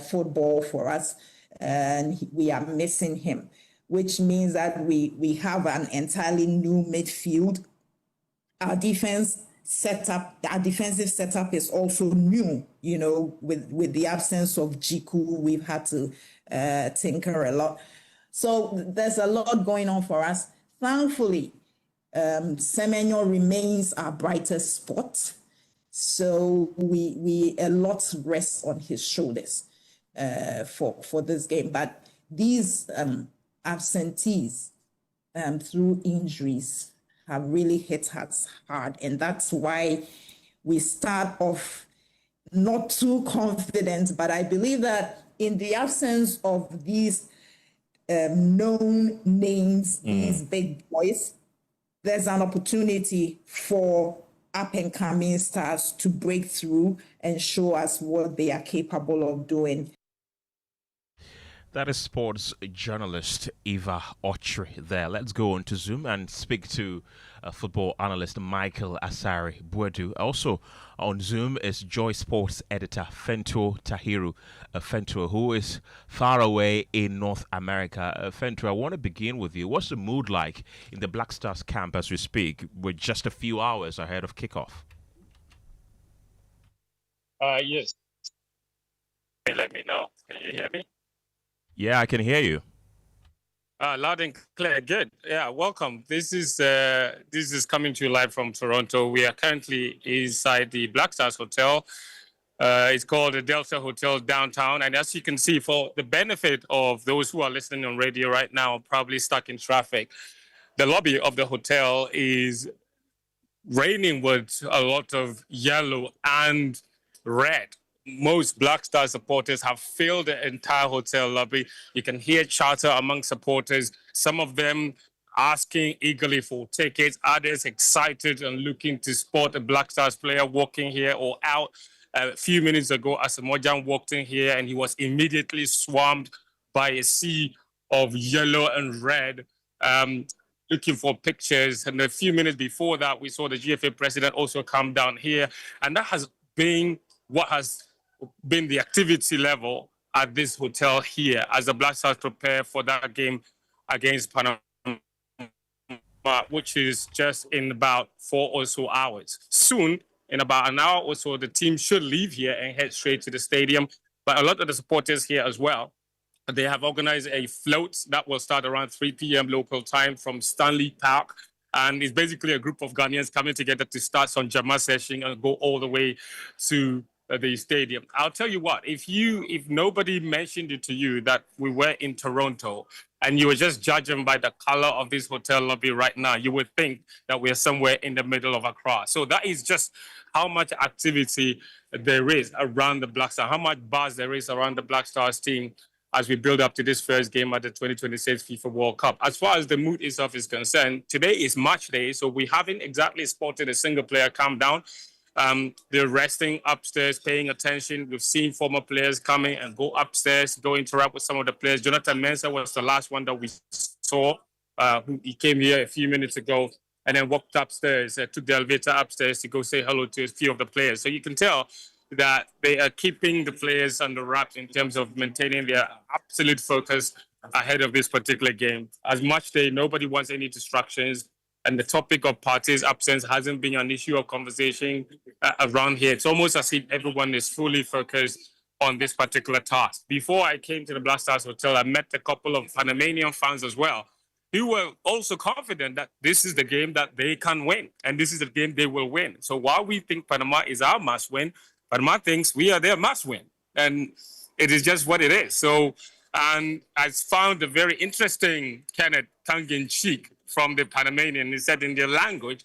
football for us. And we are missing him, which means that we have an entirely new midfield. Our defensive setup is also new, you know, with the absence of Jiku, we've had to tinker a lot. So there's a lot going on for us. Thankfully, Semenyo remains our brightest spot. So we a lot rests on his shoulders for this game. But these absentees through injuries have really hit us hard. And that's why we start off not too confident. But I believe that in the absence of these known names, these big boys, there's an opportunity for up-and-coming stars to break through and show us what they are capable of doing. That is sports journalist Eva Ochre there. Let's go on to Zoom and speak to football analyst Michael Asari Buedu. Also on Zoom is Joy Sports editor Fento Tahiru Fento, who is far away in North America. Fento, I want to begin with you. What's the mood like in the Black Stars camp as we speak, with just a few hours ahead of kickoff? Yes. Let me know. Can you hear me? Yeah, I can hear you. Loud and clear. Good. Yeah, welcome. This is coming to you live from Toronto. We are currently inside the Black Stars Hotel. It's called the Delta Hotel downtown. And as you can see, for the benefit of those who are listening on radio right now, probably stuck in traffic, the lobby of the hotel is raining with a lot of yellow and red. Most Black Star supporters have filled the entire hotel lobby. You can hear chatter among supporters, some of them asking eagerly for tickets, others excited and looking to spot a Black Stars player walking here or out. A few minutes ago, Asamoah walked in here and he was immediately swarmed by a sea of yellow and red, looking for pictures. And a few minutes before that, we saw the GFA president also come down here. And that has been what has been the activity level at this hotel here as the Black Stars prepare for that game against Panama, which is just in about 4 or so hours. Soon, in about an hour or so, the team should leave here and head straight to the stadium. But a lot of the supporters here as well, they have organized a float that will start around 3 p.m. local time from Stanley Park. And it's basically a group of Ghanaians coming together to start some Gemma session and go all the way to the stadium. I'll tell you what, if nobody mentioned it to you that we were in Toronto and you were just judging by the color of this hotel lobby right now, you would think that we're somewhere in the middle of Accra. So that is just how much activity there is around the Black Stars, how much buzz there is around the Black Stars team as we build up to this first game at the 2026 FIFA World Cup. As far as the mood itself is concerned, today is match day, so we haven't exactly spotted a single player come down. They're resting upstairs, paying attention. We've seen former players coming and go upstairs, go interact with some of the players. Jonathan Mensah was the last one that we saw. He came here a few minutes ago and then walked upstairs, took the elevator upstairs to go say hello to a few of the players. So you can tell that they are keeping the players under wraps in terms of maintaining their absolute focus ahead of this particular game. As much as nobody wants any distractions, and the topic of parties' absence hasn't been an issue of conversation around here. It's almost as if everyone is fully focused on this particular task. Before I came to the Black Stars Hotel, I met a couple of Panamanian fans as well, who were also confident that this is the game that they can win, and this is the game they will win. So while we think Panama is our must-win, Panama thinks we are their must-win, and it is just what it is. So, and I found a very interesting Kenneth tongue-in-cheek from the Panamanian. He said in their language,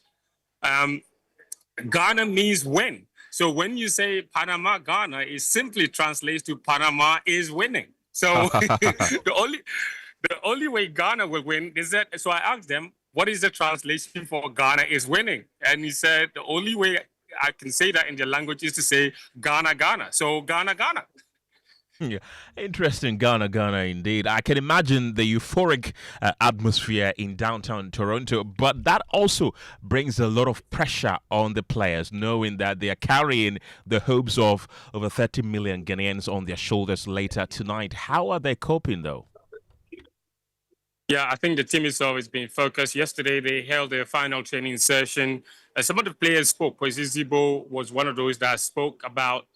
Ghana means win. So when you say Panama, Ghana, it simply translates to Panama is winning. So the only way Ghana will win is that, so I asked them, what is the translation for Ghana is winning? And he said, the only way I can say that in their language is to say Ghana, Ghana. So Ghana, Ghana. Yeah, interesting. Ghana indeed. I can imagine the euphoric atmosphere in downtown Toronto, but that also brings a lot of pressure on the players, knowing that they are carrying the hopes of over 30 million Ghanaians on their shoulders later tonight. How are they coping, though? Yeah, I think the team itself has been focused. Yesterday, they held their final training session. Some of the players spoke. Kwesi Zibo was one of those that spoke about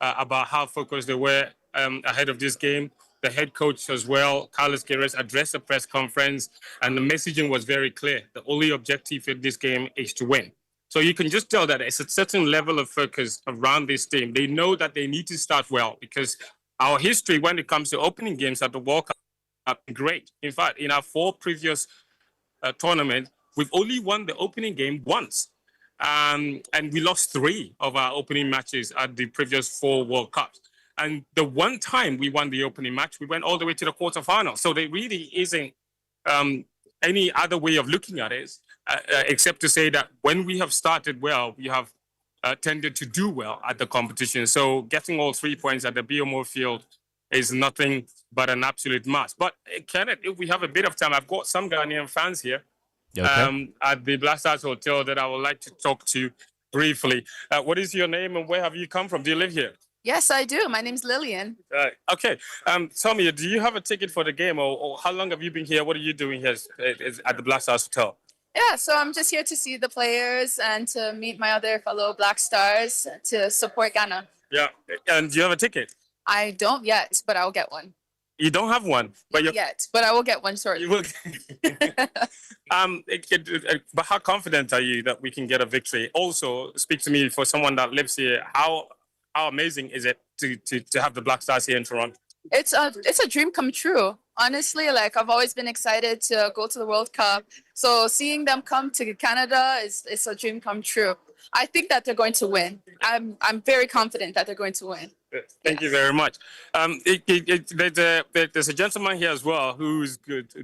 how focused they were ahead of this game. The head coach as well, Carlos Queiroz, addressed the press conference, and the messaging was very clear. The only objective in this game is to win. So you can just tell that it's a certain level of focus around this team. They know that they need to start well, because our history when it comes to opening games at the World Cup are great. In fact, in our 4 previous tournaments, we've only won the opening game once. And we lost 3 of our opening matches at the previous 4 World Cups. And the one time we won the opening match, we went all the way to the quarterfinals. So there really isn't any other way of looking at it, except to say that when we have started well, we have tended to do well at the competition. So getting all 3 points at the BMO field is nothing but an absolute must. But Kenneth, if we have a bit of time, I've got some Ghanaian fans here at the Black Stars Hotel that I would like to talk to briefly. What is your name and where have you come from? Do you live here? Yes, I do. My name's Lillian. Okay. Tell me, do you have a ticket for the game or how long have you been here? What are you doing here at the Black Stars Hotel? Yeah, so I'm just here to see the players and to meet my other fellow Black Stars to support Ghana. Yeah. And do you have a ticket? I don't yet, but I'll get one. You don't have one? But yet, but I will get one shortly. You will. But how confident are you that we can get a victory? Also, speak to me for someone that lives here. How amazing is it to have the Black Stars here in Toronto? It's a dream come true. Honestly, like I've always been excited to go to the World Cup. So seeing them come to Canada it's a dream come true. I think that they're going to win. I'm very confident that they're going to win. Thank you very much. There's a gentleman here as well who's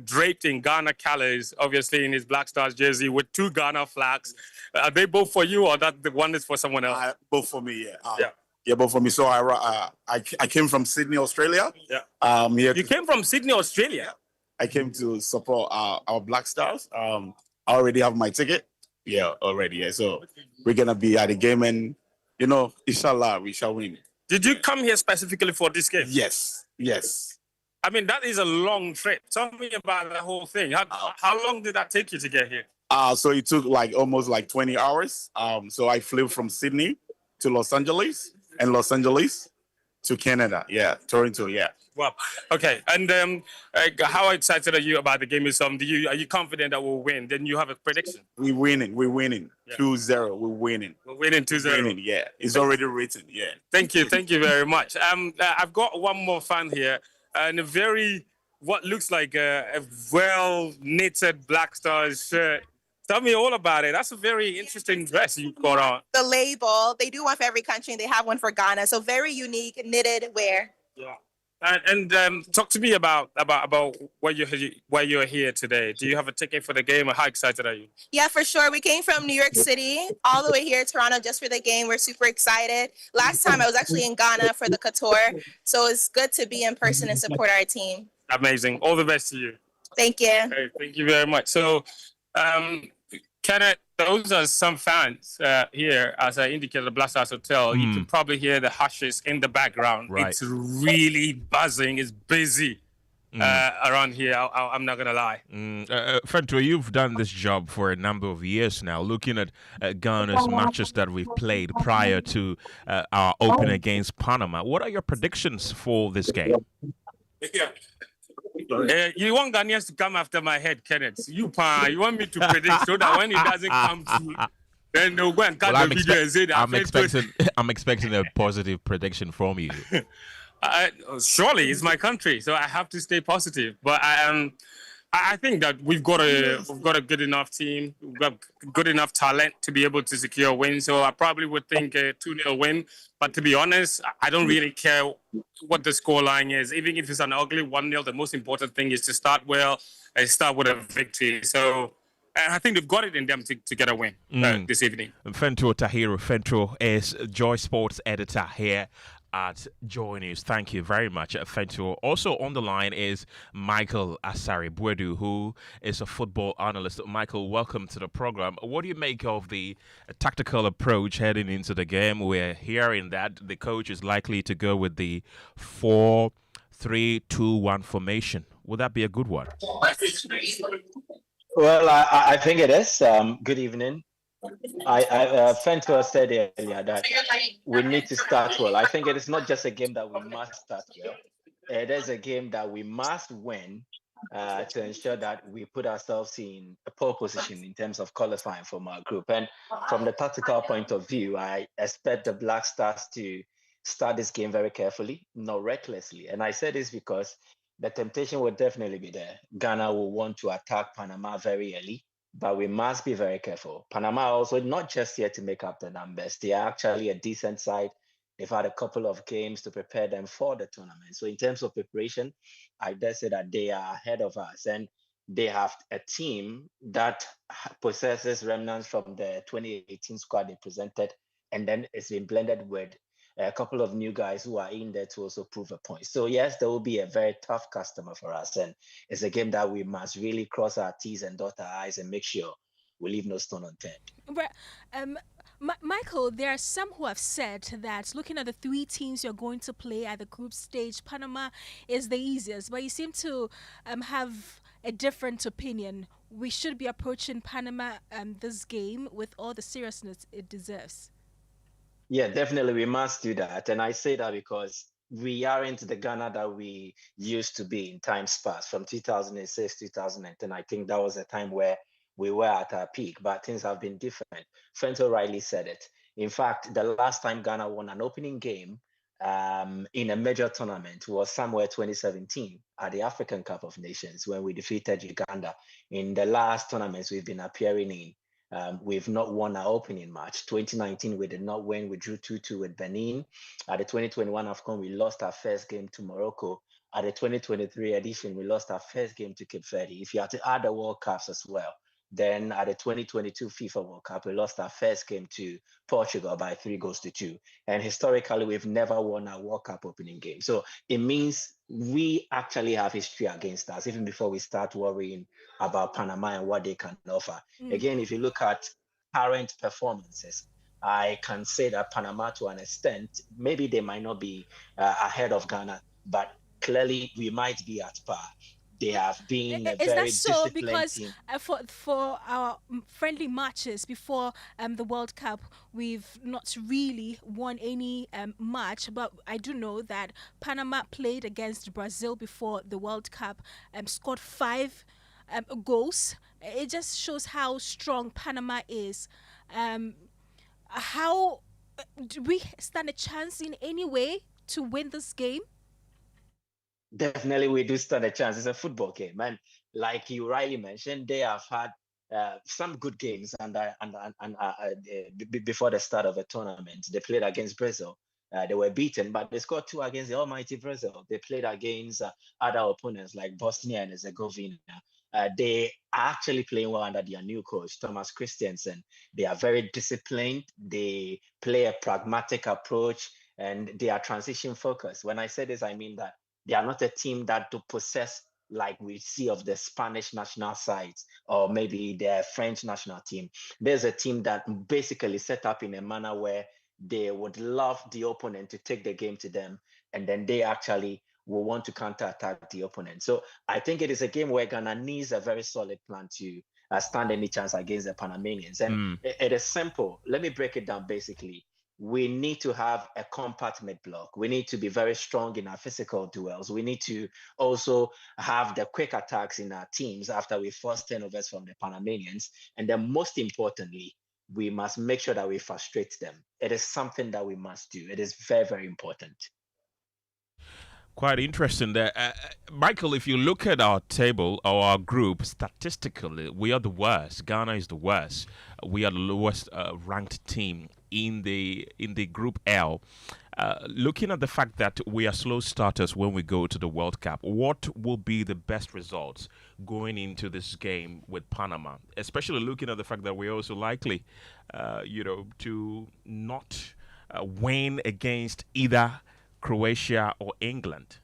draped in Ghana colors, obviously in his Black Stars jersey with 2 Ghana flags. Are they both for you or that the one is for someone else? Both for me, yeah. Yeah, both for me. So I came from Sydney, Australia. Yeah. You came from Sydney, Australia? I came to support our Black Stars. I already have my ticket. Yeah, already. Yeah. So we're going to be at the game and, inshallah, we shall win. Did you come here specifically for this game? Yes. I mean, that is a long trip. Tell me about the whole thing. How long did that take you to get here? So it took almost 20 hours. So I flew from Sydney to Los Angeles and Los Angeles to Canada. Yeah, Toronto, yeah. Wow. Okay. And how excited are you about the game? Are you confident that we'll win? Then you have a prediction. We're winning. Yeah. 2-0. We're winning. We're winning 2-0. Yeah. It's already written. Yeah. Thank you very much. I've got one more fan here and what looks like a well-knitted Black Stars shirt. Tell me all about it. That's a very interesting dress you've got on. The label, they do one for every country and they have one for Ghana. So very unique knitted wear. Yeah. And talk to me about why you're here today. Do you have a ticket for the game or how excited are you? Yeah, for sure. We came from New York City all the way here to Toronto just for the game. We're super excited. Last time I was actually in Ghana for the Couture. So it's good to be in person and support our team. Amazing. All the best to you. Thank you. Okay, thank you very much. So, Kenneth, those are some fans here, as I indicated, the Black Stars Hotel. You can probably hear the hushes in the background. Right. It's really buzzing. It's busy around here. I'm not going to lie. Fento, you've done this job for a number of years now, looking at Ghana's matches that we've played prior to our open against Panama. What are your predictions for this game? Yeah. You want Ghanaians to come after my head, Kenneth. You want me to predict so that when it doesn't come true, then they'll go and cut the video and say that I'm expecting a positive prediction from you. Surely, it's my country, so I have to stay positive. But I think that we've got a good enough team. We've got good enough talent to be able to secure a win. So I probably would think a 2-0 win. But to be honest, I don't really care what the scoreline is. Even if it's an ugly 1-0, the most important thing is to start well and start with a victory. So I think they've got it in them to get a win this evening. Fento Tahiru. Fento is Joy Sports editor here at Joy News. Thank you very much, Fento. Also on the line is Michael Asari-Bwedu, who is a football analyst. Michael, welcome to the program. What do you make of the tactical approach heading into the game? We're hearing that the coach is likely to go with the 4-3-2-1 formation. Would that be a good one? Well, I think it is. Good evening. Fento said earlier that we need to start well. I think it is not just a game that we must start well. It is a game that we must win to ensure that we put ourselves in a pole position in terms of qualifying from our group. And from the tactical point of view, I expect the Black Stars to start this game very carefully, not recklessly. And I say this because the temptation will definitely be there. Ghana will want to attack Panama very early. But we must be very careful. Panama also not just here to make up the numbers. They are actually a decent side. They've had a couple of games to prepare them for the tournament. So in terms of preparation, I dare say that they are ahead of us. And they have a team that possesses remnants from the 2018 squad they presented, and then it's been blended with a couple of new guys who are in there to also prove a point. So yes, there will be a very tough customer for us, and it's a game that we must really cross our T's and dot our I's and make sure we leave no stone unturned. But, Michael, there are some who have said that looking at the three teams you're going to play at the group stage, Panama is the easiest, but you seem to have a different opinion. We should be approaching Panama this game with all the seriousness it deserves. Yeah, definitely we must do that. And I say that because we aren't the Ghana that we used to be in times past. From 2006, 2010, I think that was a time where we were at our peak, but things have been different. Fento rightly said it. In fact, the last time Ghana won an opening game in a major tournament was somewhere 2017 at the African Cup of Nations when we defeated Uganda. In the last tournaments we've been appearing in, we've not won our opening match. 2019, we did not win. We drew 2-2 with Benin. At the 2021 AFCON, we lost our first game to Morocco. At the 2023 edition, we lost our first game to Cape Verde. If you have to add the World Cups as well, then at the 2022 FIFA World Cup, we lost our first game to Portugal by 3-2. And historically, we've never won a World Cup opening game. So it means we actually have history against us, even before we start worrying about Panama and what they can offer. Again, if you look at current performances, I can say that Panama, to an extent, maybe they might not be ahead of Ghana, but clearly we might be at par. They have been a very disciplined team. Is that so? Because for our friendly matches before the World Cup, we've not really won any match. But I do know that Panama played against Brazil before the World Cup, scored 5 goals. It just shows how strong Panama is. How do we stand a chance in any way to win this game? Definitely, we do stand a chance. It's a football game, and like you rightly mentioned, they have had some good games, and before the start of the tournament, they played against Brazil. They were beaten, but they scored 2 against the almighty Brazil. They played against other opponents like Bosnia and Herzegovina. They are actually playing well under their new coach, Thomas Christiansen. They are very disciplined. They play a pragmatic approach, and they are transition focused. When I say this, I mean that they are not a team that do possess like we see of the Spanish national sides or maybe the French national team. There's a team that basically set up in a manner where they would love the opponent to take the game to them, and then they actually will want to counterattack the opponent. So I think it is a game where Ghana needs a very solid plan to stand any chance against the Panamanians. And it is simple. Let me break it down basically. We need to have a compact mid-block. We need to be very strong in our physical duels. We need to also have the quick attacks in our teams after we force turnovers from the Panamanians. And then most importantly, we must make sure that we frustrate them. It is something that we must do. It is very, very important. Quite interesting there. Michael, if you look at our table or our group, statistically, we are the worst. Ghana is the worst. We are the lowest ranked team in the Group L. Looking at the fact that we are slow starters when we go to the World Cup, what will be the best results going into this game with Panama? Especially looking at the fact that we're also likely, to not win against either Croatia or England.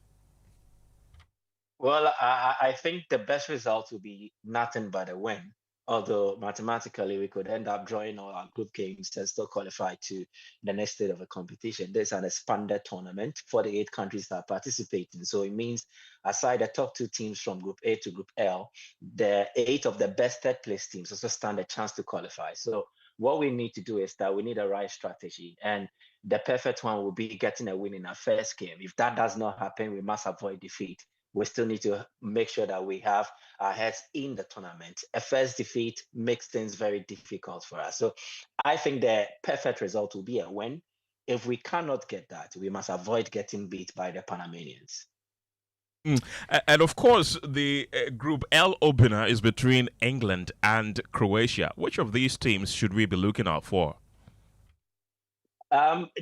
Well, I think the best result will be nothing but a win. Although mathematically we could end up drawing all our group games and still qualify to the next stage of the competition. There's an expanded tournament, 48 countries that are participating. So it means aside the top 2 teams from Group A to Group L, the 8 of the best third place teams also stand a chance to qualify. So what we need to do is that we need a right strategy. And the perfect one will be getting a win in our first game. If that does not happen, we must avoid defeat. We still need to make sure that we have our heads in the tournament. A first defeat makes things very difficult for us. So I think the perfect result will be a win. If we cannot get that, we must avoid getting beat by the Panamanians. And of course, the Group L opener is between England and Croatia. Which of these teams should we be looking out for?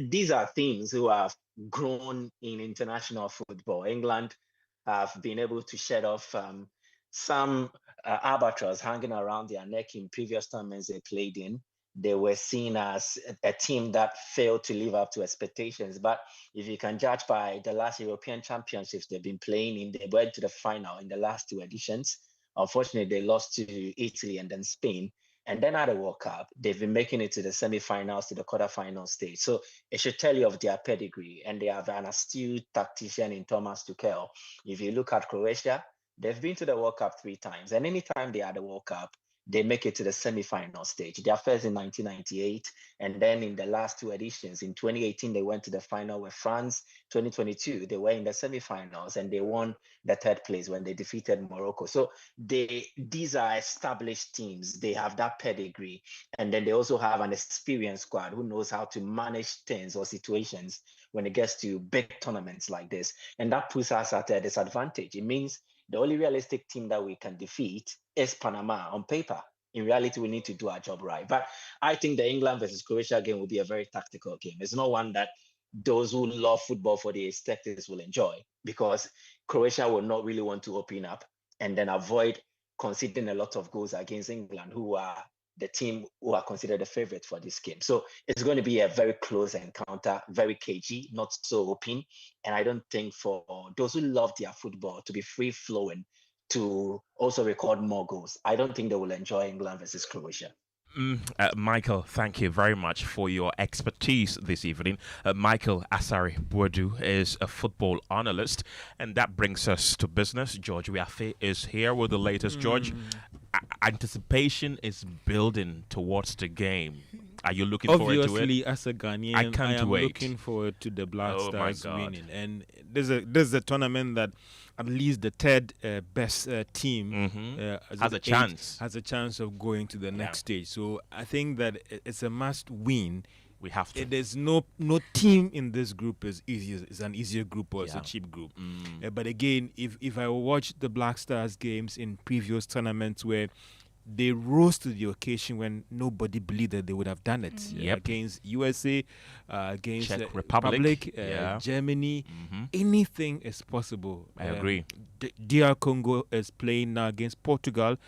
These are teams who have grown in international football. England have been able to shed off some albatross hanging around their neck in previous tournaments they played in. They were seen as a team that failed to live up to expectations. But if you can judge by the last European Championships they've been playing in, they went to the final in the last 2 editions. Unfortunately, they lost to Italy and then Spain. And then at the World Cup, they've been making it to the semi-finals, to the quarterfinal stage. So it should tell you of their pedigree. And they have an astute tactician in Thomas Tuchel. If you look at Croatia, they've been to the World Cup 3 times. And anytime they are at the World Cup, they make it to the semi-final stage. They are first in 1998. And then in the last 2 editions, in 2018, they went to the final with France. 2022, they were in the semi-finals and they won the 3rd place when they defeated Morocco. So these are established teams. They have that pedigree. And then they also have an experienced squad who knows how to manage things or situations when it gets to big tournaments like this. And that puts us at a disadvantage. It means the only realistic team that we can defeat is Panama on paper. In reality, we need to do our job right. But I think the England versus Croatia game will be a very tactical game. It's not one that those who love football for the aesthetics will enjoy, because Croatia will not really want to open up and then avoid conceding a lot of goals against England, who are the team who are considered the favorite for this game. So it's going to be a very close encounter, very cagey, not so open. And I don't think for those who love their football to be free-flowing, to also record more goals, I don't think they will enjoy England versus Croatia. Michael, thank you very much for your expertise this evening. Michael Asari-Boadu is a football analyst, and that brings us to business. George Wiafe is here with the latest. George, anticipation is building towards the game. Are you looking forward to it? Obviously, as a Ghanaian, I am looking forward to the Black Stars winning. And there's a tournament that at least the 3rd best team has a chance of going to the next stage. So I think that it's a must win. We have to. There's no team in this group is easy. It's an easier group or it's a cheap group. But again, if I watch the Black Stars games in previous tournaments where they rose to the occasion when nobody believed that they would have done it, against USA, against Czech Republic, Germany. Anything is possible. I agree. DR Congo is playing now against Portugal,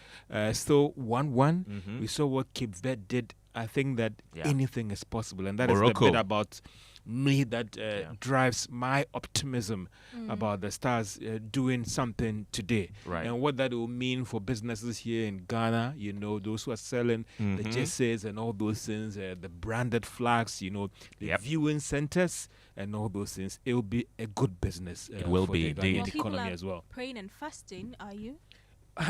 still 1-1. We saw what Cape Verde did. I think that anything is possible, and that Morocco is the bit about me that drives my optimism about the Stars doing something today. Right. And what that will mean for businesses here in Ghana, you know, those who are selling the jerseys and all those things, the branded flags, you know, the viewing centers and all those things. It will be a good business. It will be the Ghanaian economy as well. Praying and fasting, are you?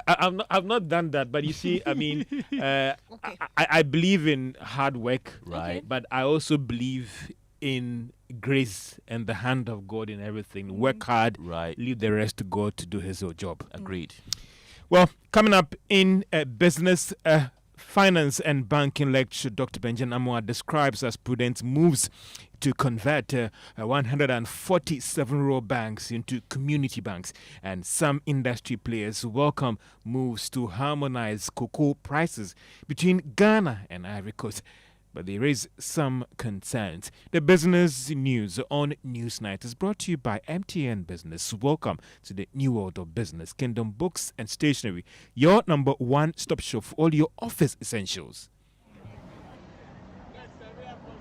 I've not done that, but you see, I mean, I believe in hard work, right? But I also believe in grace and the hand of God in everything. Work hard, right? Leave the rest to God to do His job. Agreed. Well, coming up in business, finance and banking lecture, Dr. Benjamin Amoah describes as prudent moves to convert 147 rural banks into community banks, and some industry players welcome moves to harmonize cocoa prices between Ghana and Ivory Coast, but they raise some concerns. The business news on Newsnight is brought to you by MTN Business. Welcome to the new world of business. Kingdom Books and Stationery, your number one stop shop for all your office essentials.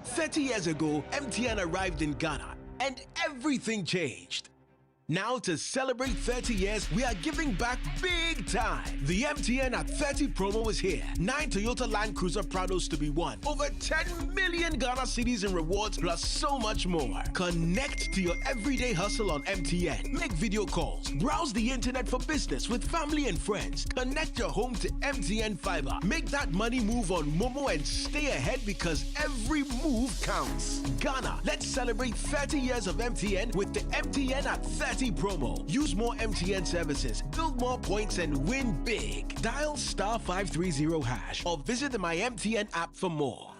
30 years ago, MTN arrived in Ghana and everything changed. Now, to celebrate 30 years, we are giving back big time. The MTN at 30 promo is here. 9 Toyota Land Cruiser Prados to be won. Over 10 million Ghana cedis in rewards, plus so much more. Connect to your everyday hustle on MTN. Make video calls. Browse the internet for business with family and friends. Connect your home to MTN Fiber. Make that money move on Momo and stay ahead, because every move counts. Ghana, let's celebrate 30 years of MTN with the MTN at 30 promo. Use more MTN services, build more points, and win big. Dial *530# or visit the My MTN app for more.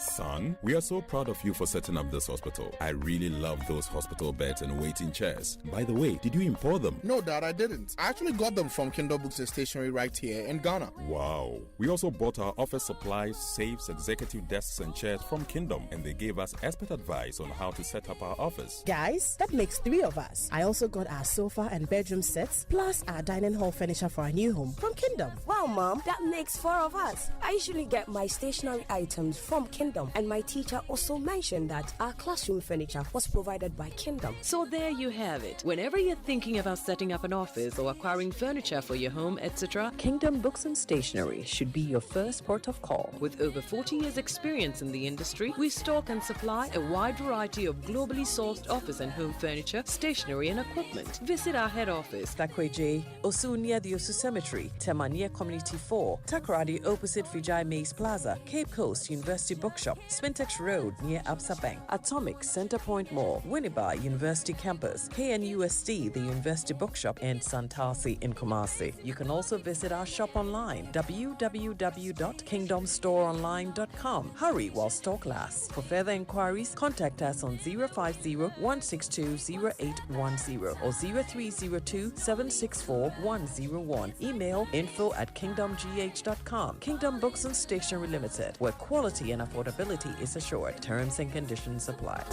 Son, we are so proud of you for setting up this hospital. I really love those hospital beds and waiting chairs. By the way, did you import them? No, Dad, I didn't. I actually got them from Kingdom Books and Stationery right here in Ghana. Wow. We also bought our office supplies, safes, executive desks and chairs from Kingdom, and they gave us expert advice on how to set up our office. Guys, that makes 3 of us. I also got our sofa and bedroom sets, plus our dining hall furniture for our new home from Kingdom. Wow, Mom, that makes 4 of us. I usually get my stationery items from Kingdom, and my teacher also mentioned that our classroom furniture was provided by Kingdom. So there you have it. Whenever you're thinking about setting up an office or acquiring furniture for your home, etc., Kingdom Books and Stationery should be your first port of call. With over 40 years experience in the industry, we stock and supply a wide variety of globally sourced office and home furniture, stationery and equipment. Visit our head office, Takweje, Osu near the Osu Cemetery, Tema near Community 4, Takoradi opposite Vijay Mays Plaza, Cape Coast University Bookshop, Spintex Road near Absa Bank, Atomic Center Point Mall, Winneba University Campus, KNUST, the University Bookshop, and Santasi in Kumasi. You can also visit our shop online, www.kingdomstoreonline.com. Hurry while stock lasts. For further inquiries, contact us on 050-162-0810 or 0302-764-101. Email info@kingdomgh.com. Kingdom Books and Stationery Limited, where quality and affordability is assured. Terms and conditions apply.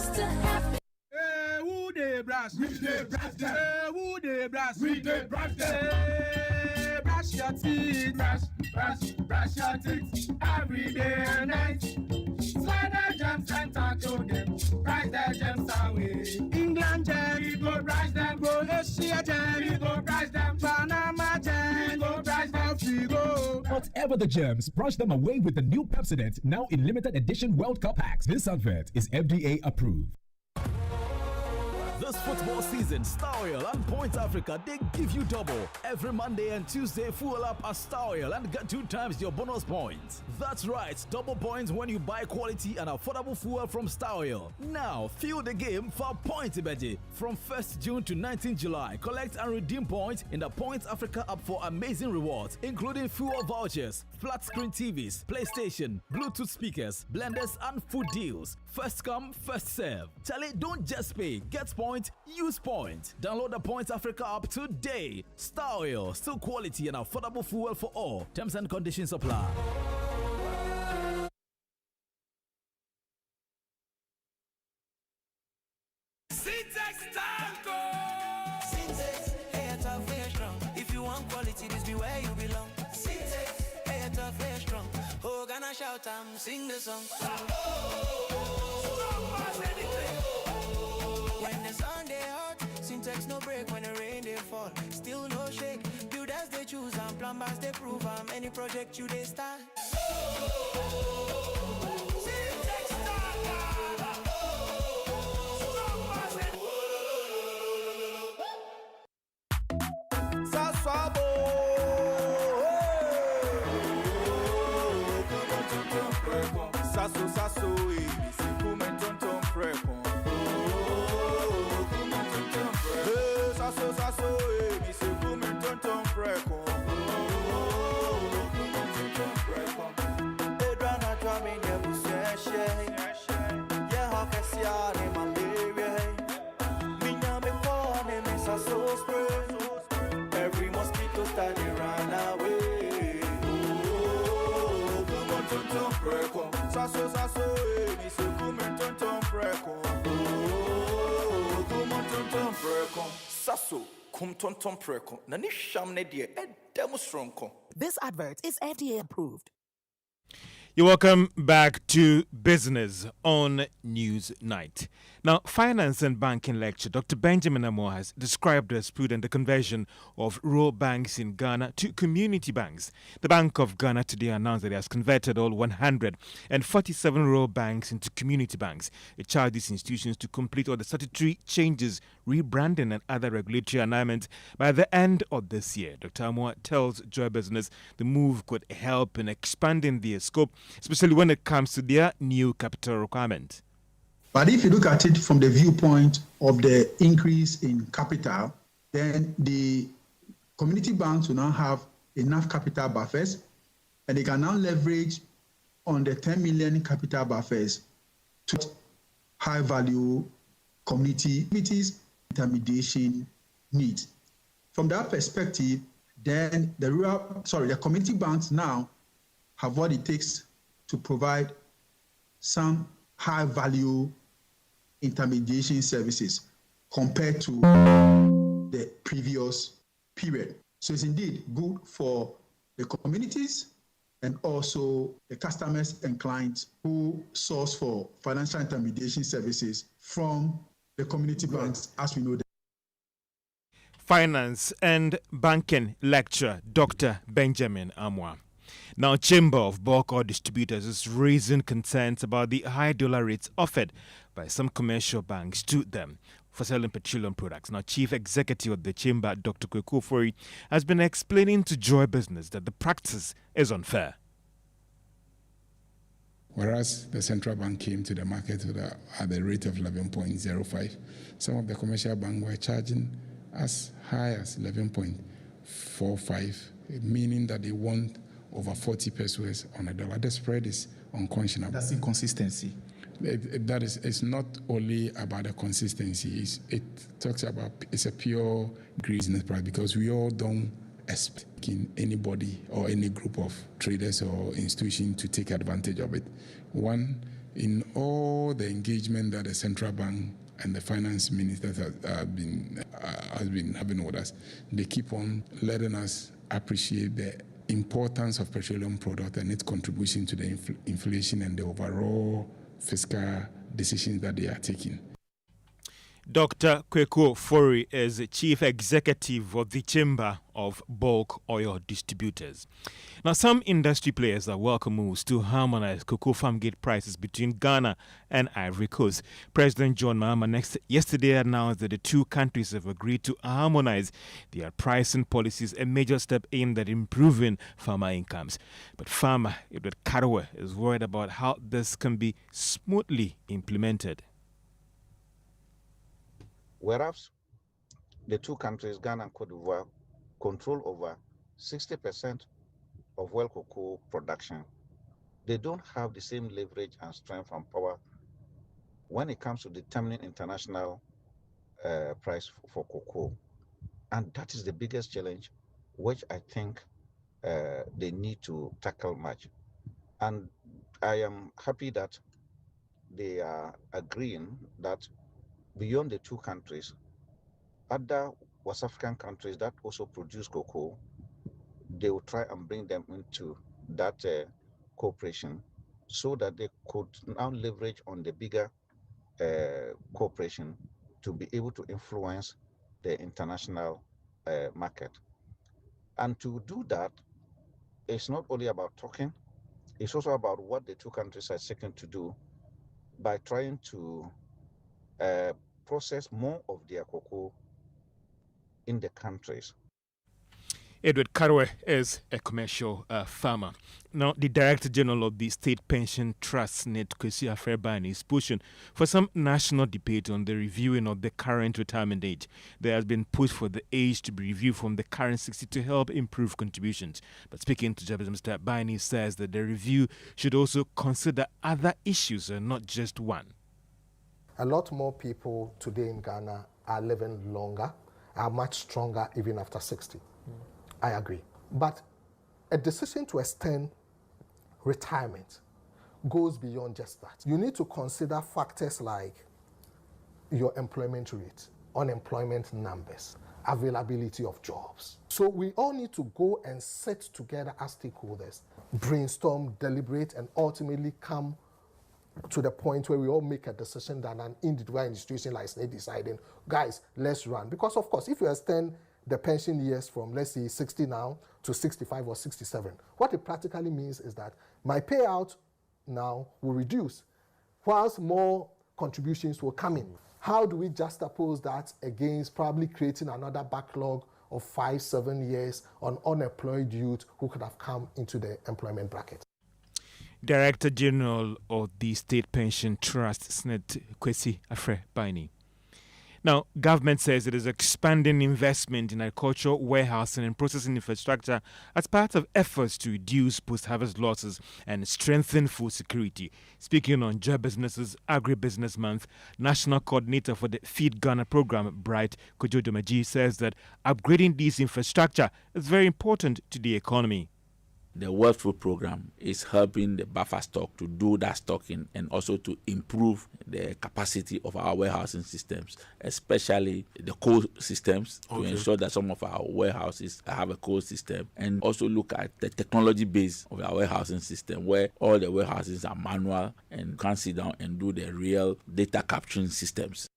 Brush your teeth, brush your teeth every day and night. Slide the gems and talk to them, brush the gems away. England gems, we go brush them, go Asia gems, we go brush them, Panama gems, we go brush them, we go. Whatever the germs, brush them away with the new Pepsodent, now in limited edition World Cup packs. This advert is FDA approved. This football season, Star Oil and Point Africa, they give you double. Every Monday and Tuesday, fuel up at Star Oil and get 2 times your bonus points. That's right, double points when you buy quality and affordable fuel from Star Oil. Now, fuel the game for Point Ibeji. From 1st June to 19th July, collect and redeem points in the Point Africa app for amazing rewards, including fuel vouchers, flat screen TVs, PlayStation, Bluetooth speakers, blenders, and food deals. First come, first serve. Charlie, don't just pay. Get point, use point. Download the Point Africa app today. Star Oil, still quality and affordable fuel for all. Terms and conditions apply. If you want quality, this be where you belong. Hey, tough, hey, strong. Oh, gonna shout and sing the song. When the sun they hot, syntax no break. When the rain they fall, still no shake. Builders they choose and plumbers they prove. Any project you they start. Sasso, every mosquito started run away. Sasso, mi se come tonton preko. Sasso, come tonton preko. Nani shamne die demonstranko. This advert is FDA approved. You're welcome back to Business on News Night. Now, Finance and Banking Lecturer Dr. Benjamin Amoah has described as prudent the conversion of rural banks in Ghana to community banks. The Bank of Ghana today announced that it has converted all 147 rural banks into community banks. It charged these institutions to complete all the statutory changes, rebranding and other regulatory alignments by the end of this year. Dr. Amoah tells Joy Business the move could help in expanding their scope, especially when it comes to their new capital requirement. But if you look at it from the viewpoint of the increase in capital, then the community banks will now have enough capital buffers, and they can now leverage on the 10 million capital buffers to high-value communities intermediation needs. From that perspective, then the community banks now have what it takes to provide some high-value intermediation services compared to the previous period. So it's indeed good for the communities and also the customers and clients who source for financial intermediation services from the community banks, as we know them. Finance and Banking Lecturer Dr. Benjamin Amoah. Now, Chamber of Bulk Oil Distributors is raising concerns about the high dollar rates offered by some commercial banks to them for selling petroleum products. Now, Chief Executive of the Chamber, Dr. Kweku Ofori, has been explaining to Joy Business that the practice is unfair. Whereas the central bank came to the market at the rate of 11.05, some of the commercial banks were charging as high as 11.45, meaning that they want over 40 pesos on a dollar. The spread is unconscionable. That's inconsistency. It's not only about the consistency. It talks about, it's a pure greediness price, because we all don't expect anybody or any group of traders or institution to take advantage of it. One, in all the engagement that the central bank and the finance minister has been having with us, they keep on letting us appreciate the importance of petroleum product and its contribution to the inflation and the overall fiscal decisions that they are taking. Dr. Kweku Ofori is the Chief Executive of the Chamber of Bulk Oil Distributors. Now, some industry players are welcome moves to harmonize cocoa farm gate prices between Ghana and Ivory Coast. President John Mahama yesterday announced that the two countries have agreed to harmonize their pricing policies, a major step aimed at improving farmer incomes. But farmer Edward Karowe is worried about how this can be smoothly implemented. Whereas the two countries, Ghana and Cote d'Ivoire, control over 60% of world cocoa production, they don't have the same leverage and strength and power when it comes to determining international price for cocoa. And that is the biggest challenge, which I think they need to tackle much. And I am happy that they are agreeing that beyond the two countries, other West African countries that also produce cocoa, they will try and bring them into that cooperation so that they could now leverage on the bigger cooperation to be able to influence the international market. And to do that, it's not only about talking, it's also about what the two countries are seeking to do by trying to process more of their cocoa in the countries. Edward Karowe is a commercial farmer. Now, the Director General of the State Pension Trust, Net Kwesi Afrebani, is pushing for some national debate on the reviewing of the current retirement age. There has been push for the age to be reviewed from the current 60 to help improve contributions. But speaking to Jabez, Mr. Bani says that the review should also consider other issues and not just one. A lot more people today in Ghana are living longer, are much stronger even after 60. I agree. But a decision to extend retirement goes beyond just that. You need to consider factors like your employment rate, unemployment numbers, availability of jobs. So we all need to go and sit together as stakeholders, brainstorm, deliberate, and ultimately come to the point where we all make a decision than an individual institution like SNED deciding, guys, let's run. Because of course, if you extend the pension years from, let's say, 60 now to 65 or 67, what it practically means is that my payout now will reduce, whilst more contributions will come in. How do we juxtapose that against probably creating another backlog of 5-7 years on unemployed youth who could have come into the employment bracket? Director General of the State Pension Trust, Net Kwesi Afrebani. Now, government says it is expanding investment in agriculture, warehousing and processing infrastructure as part of efforts to reduce post-harvest losses and strengthen food security. Speaking on Joy Business's Agribusiness Month, National Coordinator for the Feed Ghana program, Bright Kojo-Domaji, says that upgrading this infrastructure is very important to the economy. The World Food Program is helping the buffer stock to do that stocking and also to improve the capacity of our warehousing systems, especially the cold systems, to ensure that some of our warehouses have a cold system, and also look at the technology base of our warehousing system, where all the warehouses are manual and can sit down and do the real data capturing systems.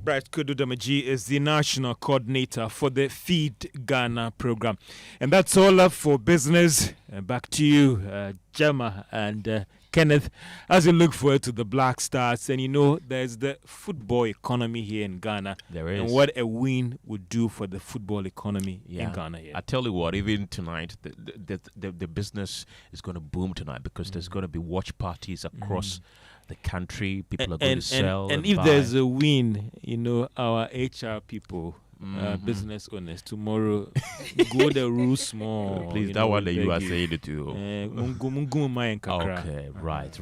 Bright Kojo-Domaji is the National Coordinator for the Feed Ghana program. And that's all for business. Back to you, Gemma and Kenneth, as you look forward to the Black Stars. And you know, there's the football economy here in Ghana. There is. And what a win would do for the football economy in Ghana here. I tell you what, even tonight, the business is going to boom tonight because there's going to be watch parties across the country. People are going to sell. And if there's a win, you know, our HR people, business owners, tomorrow go the rules small. Please, that one that you are saying it to. Okay, right.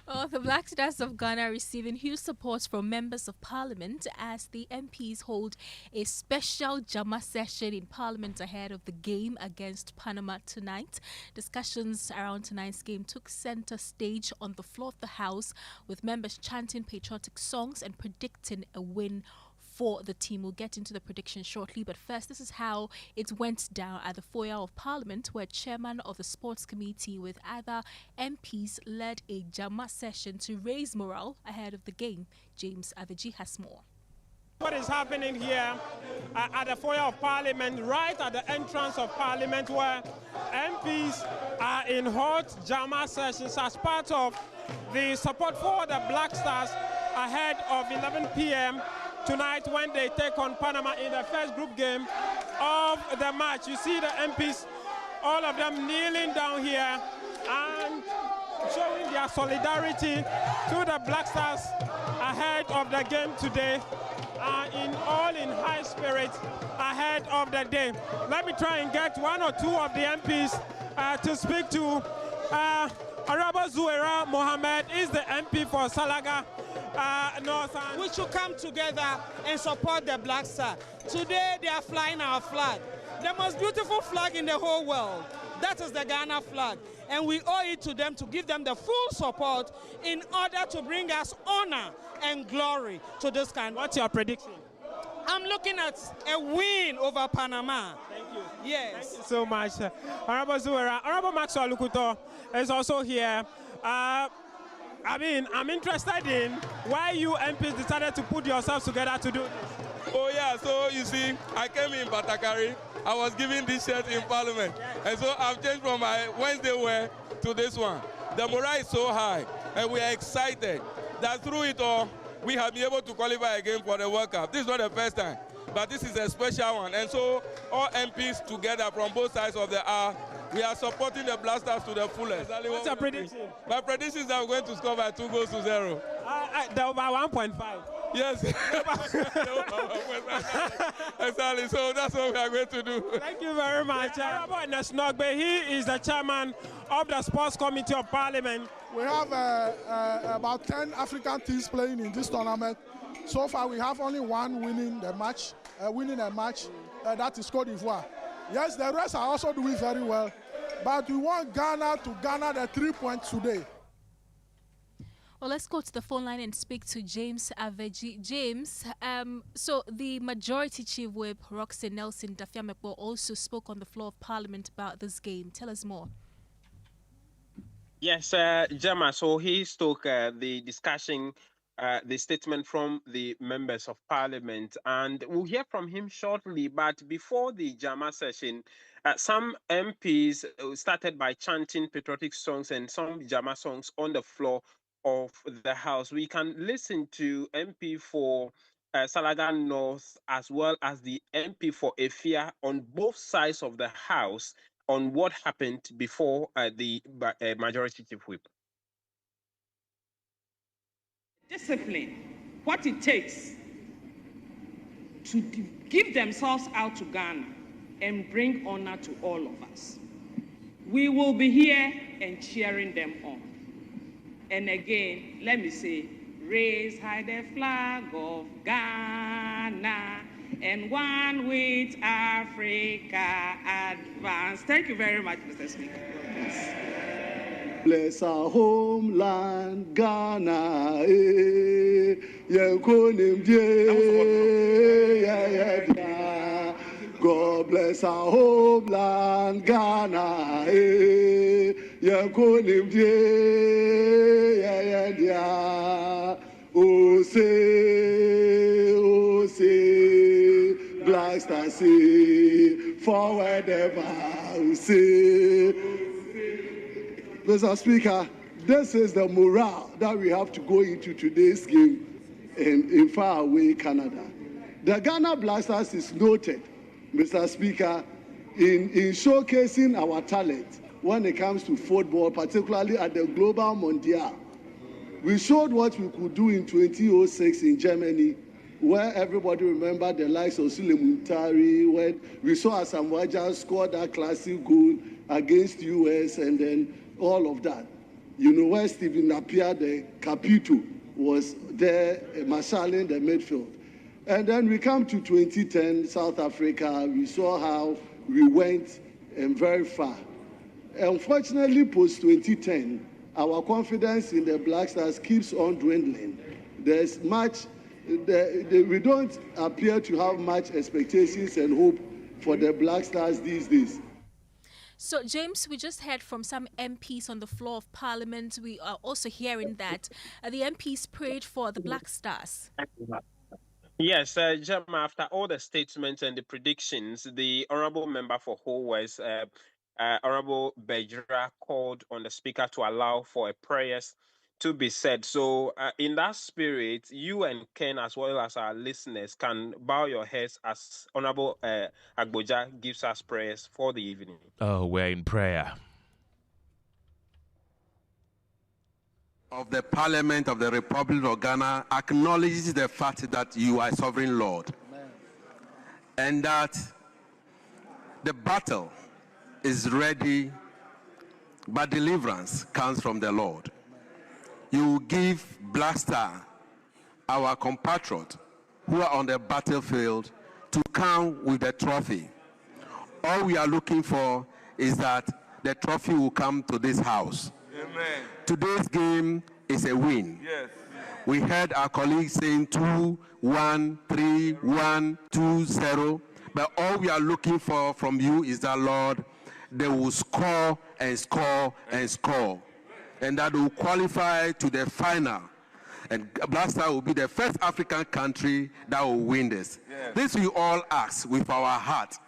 Well, the Black Stars of Ghana are receiving huge support from members of Parliament as the MPs hold a special Gemma session in Parliament ahead of the game against Panama tonight. Discussions around tonight's game took center stage on the floor of the House, with members chanting patriotic songs and predicting a win for the team. We'll get into the prediction shortly, but first, this is how it went down at the foyer of Parliament, where chairman of the Sports Committee with other MPs led a Gemma session to raise morale ahead of the game. James Aveji has more. What is happening here at the foyer of Parliament, right at the entrance of Parliament, where MPs are in hot Gemma sessions as part of the support for the Black Stars ahead of 11 p.m. tonight when they take on Panama in the first group game of the match. You see the MPs, all of them kneeling down here and showing their solidarity to the Black Stars ahead of the game today, in high spirits ahead of the day. Let me try and get one or two of the MPs to speak to. Araba Zuera Mohammed is the MP for Salaga North. We should come together and support the Black Star. Today they are flying our flag, the most beautiful flag in the whole world. That is the Ghana flag, and we owe it to them to give them the full support in order to bring us honor and glory to this country. What's your prediction? I'm looking at a win over Panama. Thank you. Yes. Thank you so much. Honorable Zuera. Honorable Maxwell Lukuto is also here. I'm interested in why you MPs decided to put yourselves together to do this. Oh yeah, so you see, I came in Batakari. I was given this shirt in Parliament. And so I've changed from my Wednesday wear to this one. The morale is so high, and we are excited that through it all, we have been able to qualify again for the World Cup. This is not the first time, but this is a special one. And so all MPs together from both sides of the aisle, we are supporting the Black Stars to the fullest. What's your prediction? My prediction is that we're going to score by 2-0. By 1.5. Yes. Exactly. So that's what we are going to do. Thank you very much. He is the chairman of the Sports Committee of Parliament. We have about 10 African teams playing in this tournament. So far, we have only one winning a match. That is Cote d'Ivoire. Yes, the rest are also doing very well, but we want Ghana to garner the 3 points today. Well, let's go to the phone line and speak to James Aveji. James, so the Majority Chief Whip, Roxy Nelson Dafiamekbo, also spoke on the floor of Parliament about this game. Tell us more. Yes, Gemma, so he took the discussion, the statement from the members of Parliament, and we'll hear from him shortly. But before the Gemma session, some MPs started by chanting patriotic songs and some Gemma songs on the floor of the House. We can listen to MP for Salaga North as well as the MP for Appiah on both sides of the House on what happened before the Majority Chief Whip. Discipline, what it takes to give themselves out to Ghana and bring honor to all of us. We will be here and cheering them on. And again, let me say, raise high the flag of Ghana and one with Africa advance. Thank you very much, Mr. Speaker. Bless our homeland, Ghana. God bless our homeland, Ghana. Oh, say, Black Star, say, forward ever, say. Mr. Speaker, this is the morale that we have to go into today's game in faraway Canada. The Ghana Black Stars is noted, Mr. Speaker, in showcasing our talent when it comes to football, particularly at the Global Mondial. We showed what we could do in 2006 in Germany, where everybody remembered the likes of Sule Muntari, when we saw Asamoah Gyan score that classic goal against US, and then all of that. You know, where Stephen Appiah, the Capito, was there marshalling the midfield. And then we come to 2010, South Africa. We saw how we went very far. Unfortunately, post-2010, our confidence in the Black Stars keeps on dwindling. There's much, we don't appear to have much expectations and hope for the Black Stars these days. So, James, we just heard from some MPs on the floor of Parliament. We are also hearing that the MPs prayed for the Black Stars. Yes, Gemma, after all the statements and the predictions, the Honourable Member for Ho West, Honourable Bejra, called on the Speaker to allow for a prayers to be said. So in that spirit, you and Ken, as well as our listeners, can bow your heads as Honourable Agboja gives us prayers for the evening. Oh, we're in prayer. Of the Parliament of the Republic of Ghana acknowledges the fact that you are sovereign Lord. Amen. And that the battle is ready, but deliverance comes from the Lord. You give Black Star, our compatriot, who are on the battlefield, to come with the trophy. All we are looking for is that the trophy will come to this house. Amen. Today's game is a win. Yes. We heard our colleagues saying 2-1, 3-1, 2-0. But all we are looking for from you is that, Lord, they will score and score and score. And that will qualify to the final. And Black Star will be the first African country that will win this. Yes. This we all ask with our heart,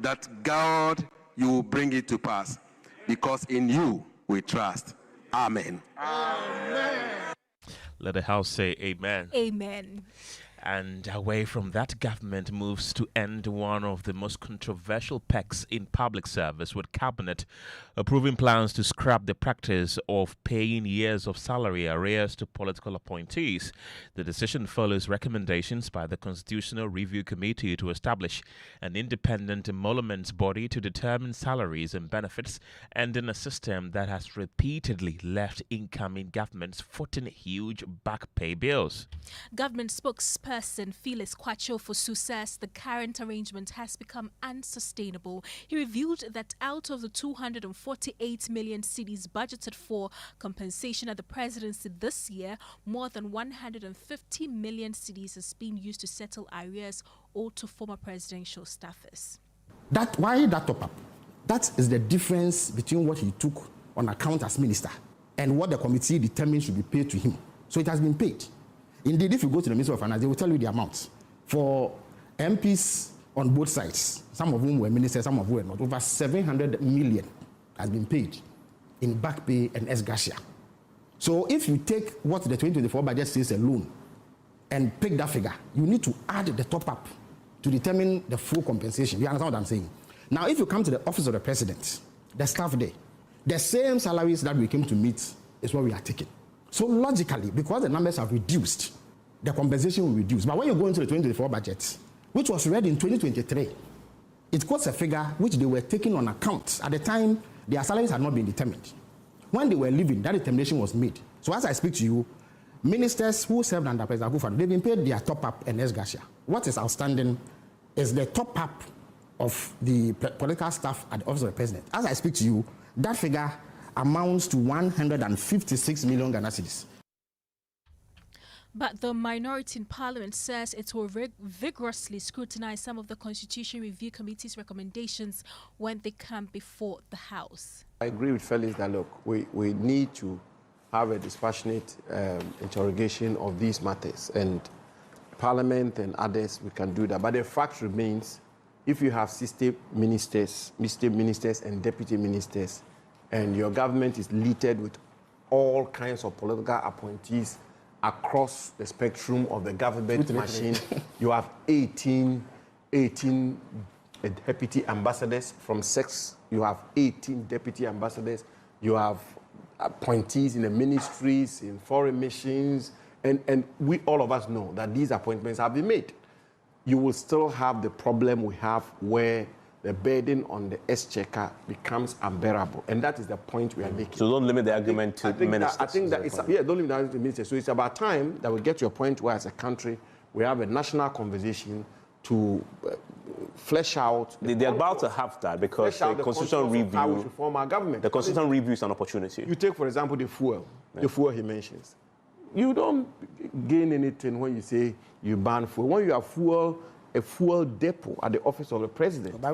that God, you will bring it to pass. Because in you we trust. Amen. Amen. Let the house say amen. Amen. And away from that, government moves to end one of the most controversial pecs in public service, with Cabinet approving plans to scrap the practice of paying years of salary arrears to political appointees. The decision follows recommendations by the Constitutional Review Committee to establish an independent emoluments body to determine salaries and benefits, ending a system that has repeatedly left incoming governments footing huge back pay bills. Government spokesperson Felix Kwacho-Fosu says the current arrangement has become unsustainable. He revealed that out of the 248 million cedis budgeted for compensation at the presidency this year, more than 150 million cedis is being used to settle arrears owed to former presidential staffers. Why that top up? That is the difference between what he took on account as minister and what the committee determined should be paid to him. So it has been paid. Indeed, if you go to the Ministry of Finance, they will tell you the amount. For MPs on both sides, some of whom were ministers, some of whom were not, over 700 million has been paid in back pay and ex-gratia. So if you take what the 2024 budget says alone and pick that figure, you need to add the top-up to determine the full compensation. You understand what I'm saying? Now, if you come to the office of the president, the staff there, the same salaries that we came to meet is what we are taking. So logically, because the numbers have reduced, the compensation will reduce. But when you go into the 2024 budget, which was read in 2023, it quotes a figure which they were taking on account. At the time, their salaries had not been determined. When they were leaving, that determination was made. So as I speak to you, ministers who served under President Akufo-Addo, they've been paid their top-up and ex-gratia. What is outstanding is the top-up of the political staff at the office of the president. As I speak to you, that figure amounts to 156 million Ghana cedis. But the minority in Parliament says it will vigorously scrutinize some of the Constitution Review Committee's recommendations when they come before the House. I agree with Felix that, look, we need to have a dispassionate interrogation of these matters. And Parliament and others, we can do that. But the fact remains, if you have 60 ministers and deputy ministers, and your government is littered with all kinds of political appointees across the spectrum of the government machine, you have 18 deputy ambassadors from sex, you have 18 deputy ambassadors, you have appointees in the ministries, in foreign missions, and we, all of us know that these appointments have been made. You will still have the problem we have where the burden on the exchequer becomes unbearable. And that is the point we are making. So don't limit the argument to ministers. I think that it's, yeah, don't limit the argument to ministers. So it's about time that we get to a point where, as a country, we have a national conversation to flesh out. They're about to have that because the constitutional review. How we should form our government. The constitutional review is an opportunity. You take, for example, the fuel he mentions. You don't gain anything when you say you ban fuel. When you have a fuel depot at the office of the president.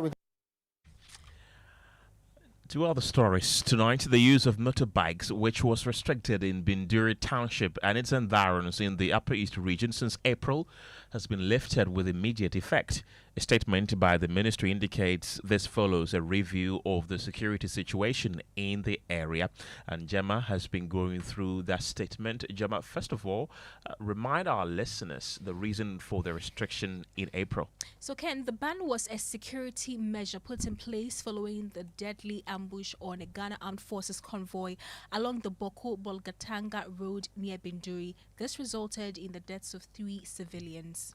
Two other stories tonight. The use of motorbikes, which was restricted in Binduri Township and its environs in the Upper East region since April, has been lifted with immediate effect. A statement by the ministry indicates this follows a review of the security situation in the area. And Gemma has been going through that statement. Gemma, first of all, remind our listeners the reason for the restriction in April. So, Ken, the ban was a security measure put in place following the deadly ambush on a Ghana Armed Forces convoy along the Boko-Bolgatanga road near Binduri. This resulted in the deaths of 3 civilians.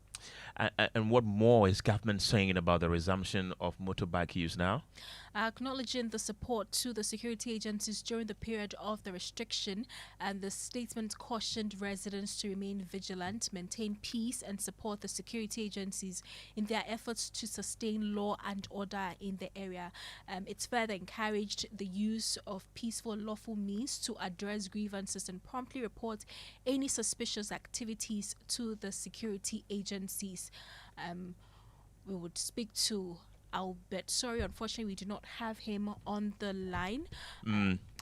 And what more is government saying about the resumption of motorbike use now? Acknowledging the support to the security agencies during the period of the restriction, and the statement cautioned residents to remain vigilant, maintain peace, and support the security agencies in their efforts to sustain law and order in the area. It's further encouraged the use of peaceful, lawful means to address grievances and promptly report any suspicious activities to the security agencies. We would speak to Albert. Sorry, unfortunately, we do not have him on the line.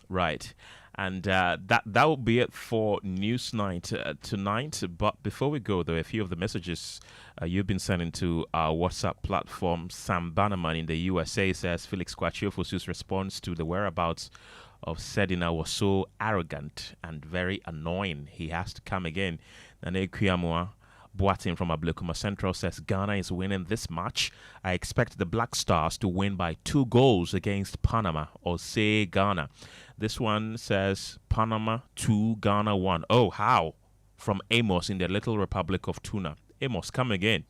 Right. And that will be it for Newsnight tonight. But before we go, though, a few of the messages you've been sending to our WhatsApp platform. Sam Bannerman in the USA says Felix Kwachiofosu's response to the whereabouts of Sedina was so arrogant and very annoying. He has to come again. Nane Kuyamua Boatin from Ablekuma Central says Ghana is winning this match. I expect the Black Stars to win by 2 goals against Panama, or say Ghana. This one says Panama 2, Ghana 1. Oh, how? From Amos in the Little Republic of Tuna. Amos, come again.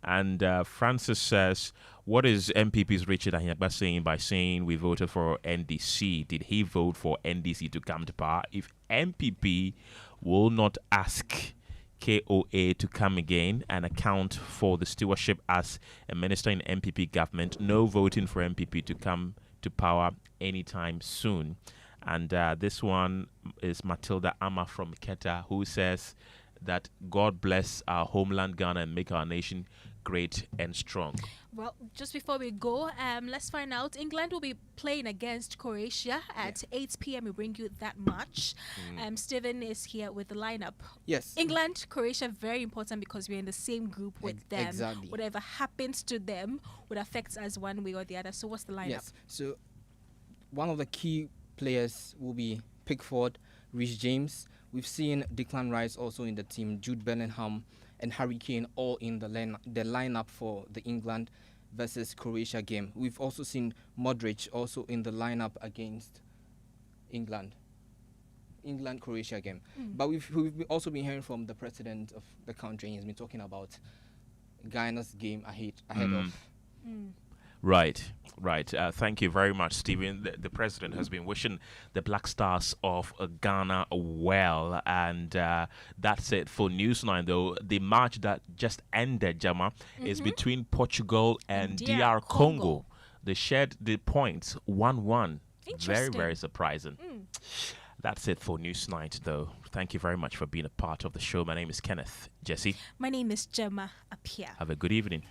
And Francis says, what is MPP's Richard Ahinyakba saying by saying we voted for NDC? Did he vote for NDC to come to power? If MPP will not ask KOA to come again and account for the stewardship as a minister in MPP government, no voting for MPP to come to power anytime soon. And this one is Matilda Ama from Keta, who says that God bless our homeland Ghana and make our nation great and strong. Well, just before we go, let's find out. England will be playing against Croatia at 8 p.m. We bring you that match. Stephen is here with the lineup. Yes. England, Croatia, very important because we're in the same group with them. Exactly. Whatever happens to them would affect us one way or the other. So what's the lineup? Yes. So one of the key players will be Pickford, Reece James. We've seen Declan Rice also in the team, Jude Bellingham and Harry Kane all in the lineup for the England versus Croatia game. We've also seen Modric also in the lineup against England. England-Croatia game. But we've also been hearing from the president of the country. He's been talking about Ghana's game ahead of. Right. Thank you very much, Stephen. The president has been wishing the Black Stars of Ghana well, and that's it for Newsline. Though the match that just ended, Gemma, is between Portugal and DR Congo. They shared the points 1-1. Very, very surprising. That's it for Newsnight, though. Thank you very much for being a part of the show. My name is Kenneth. Gyasi. My name is Gemma Appiah. Have a good evening.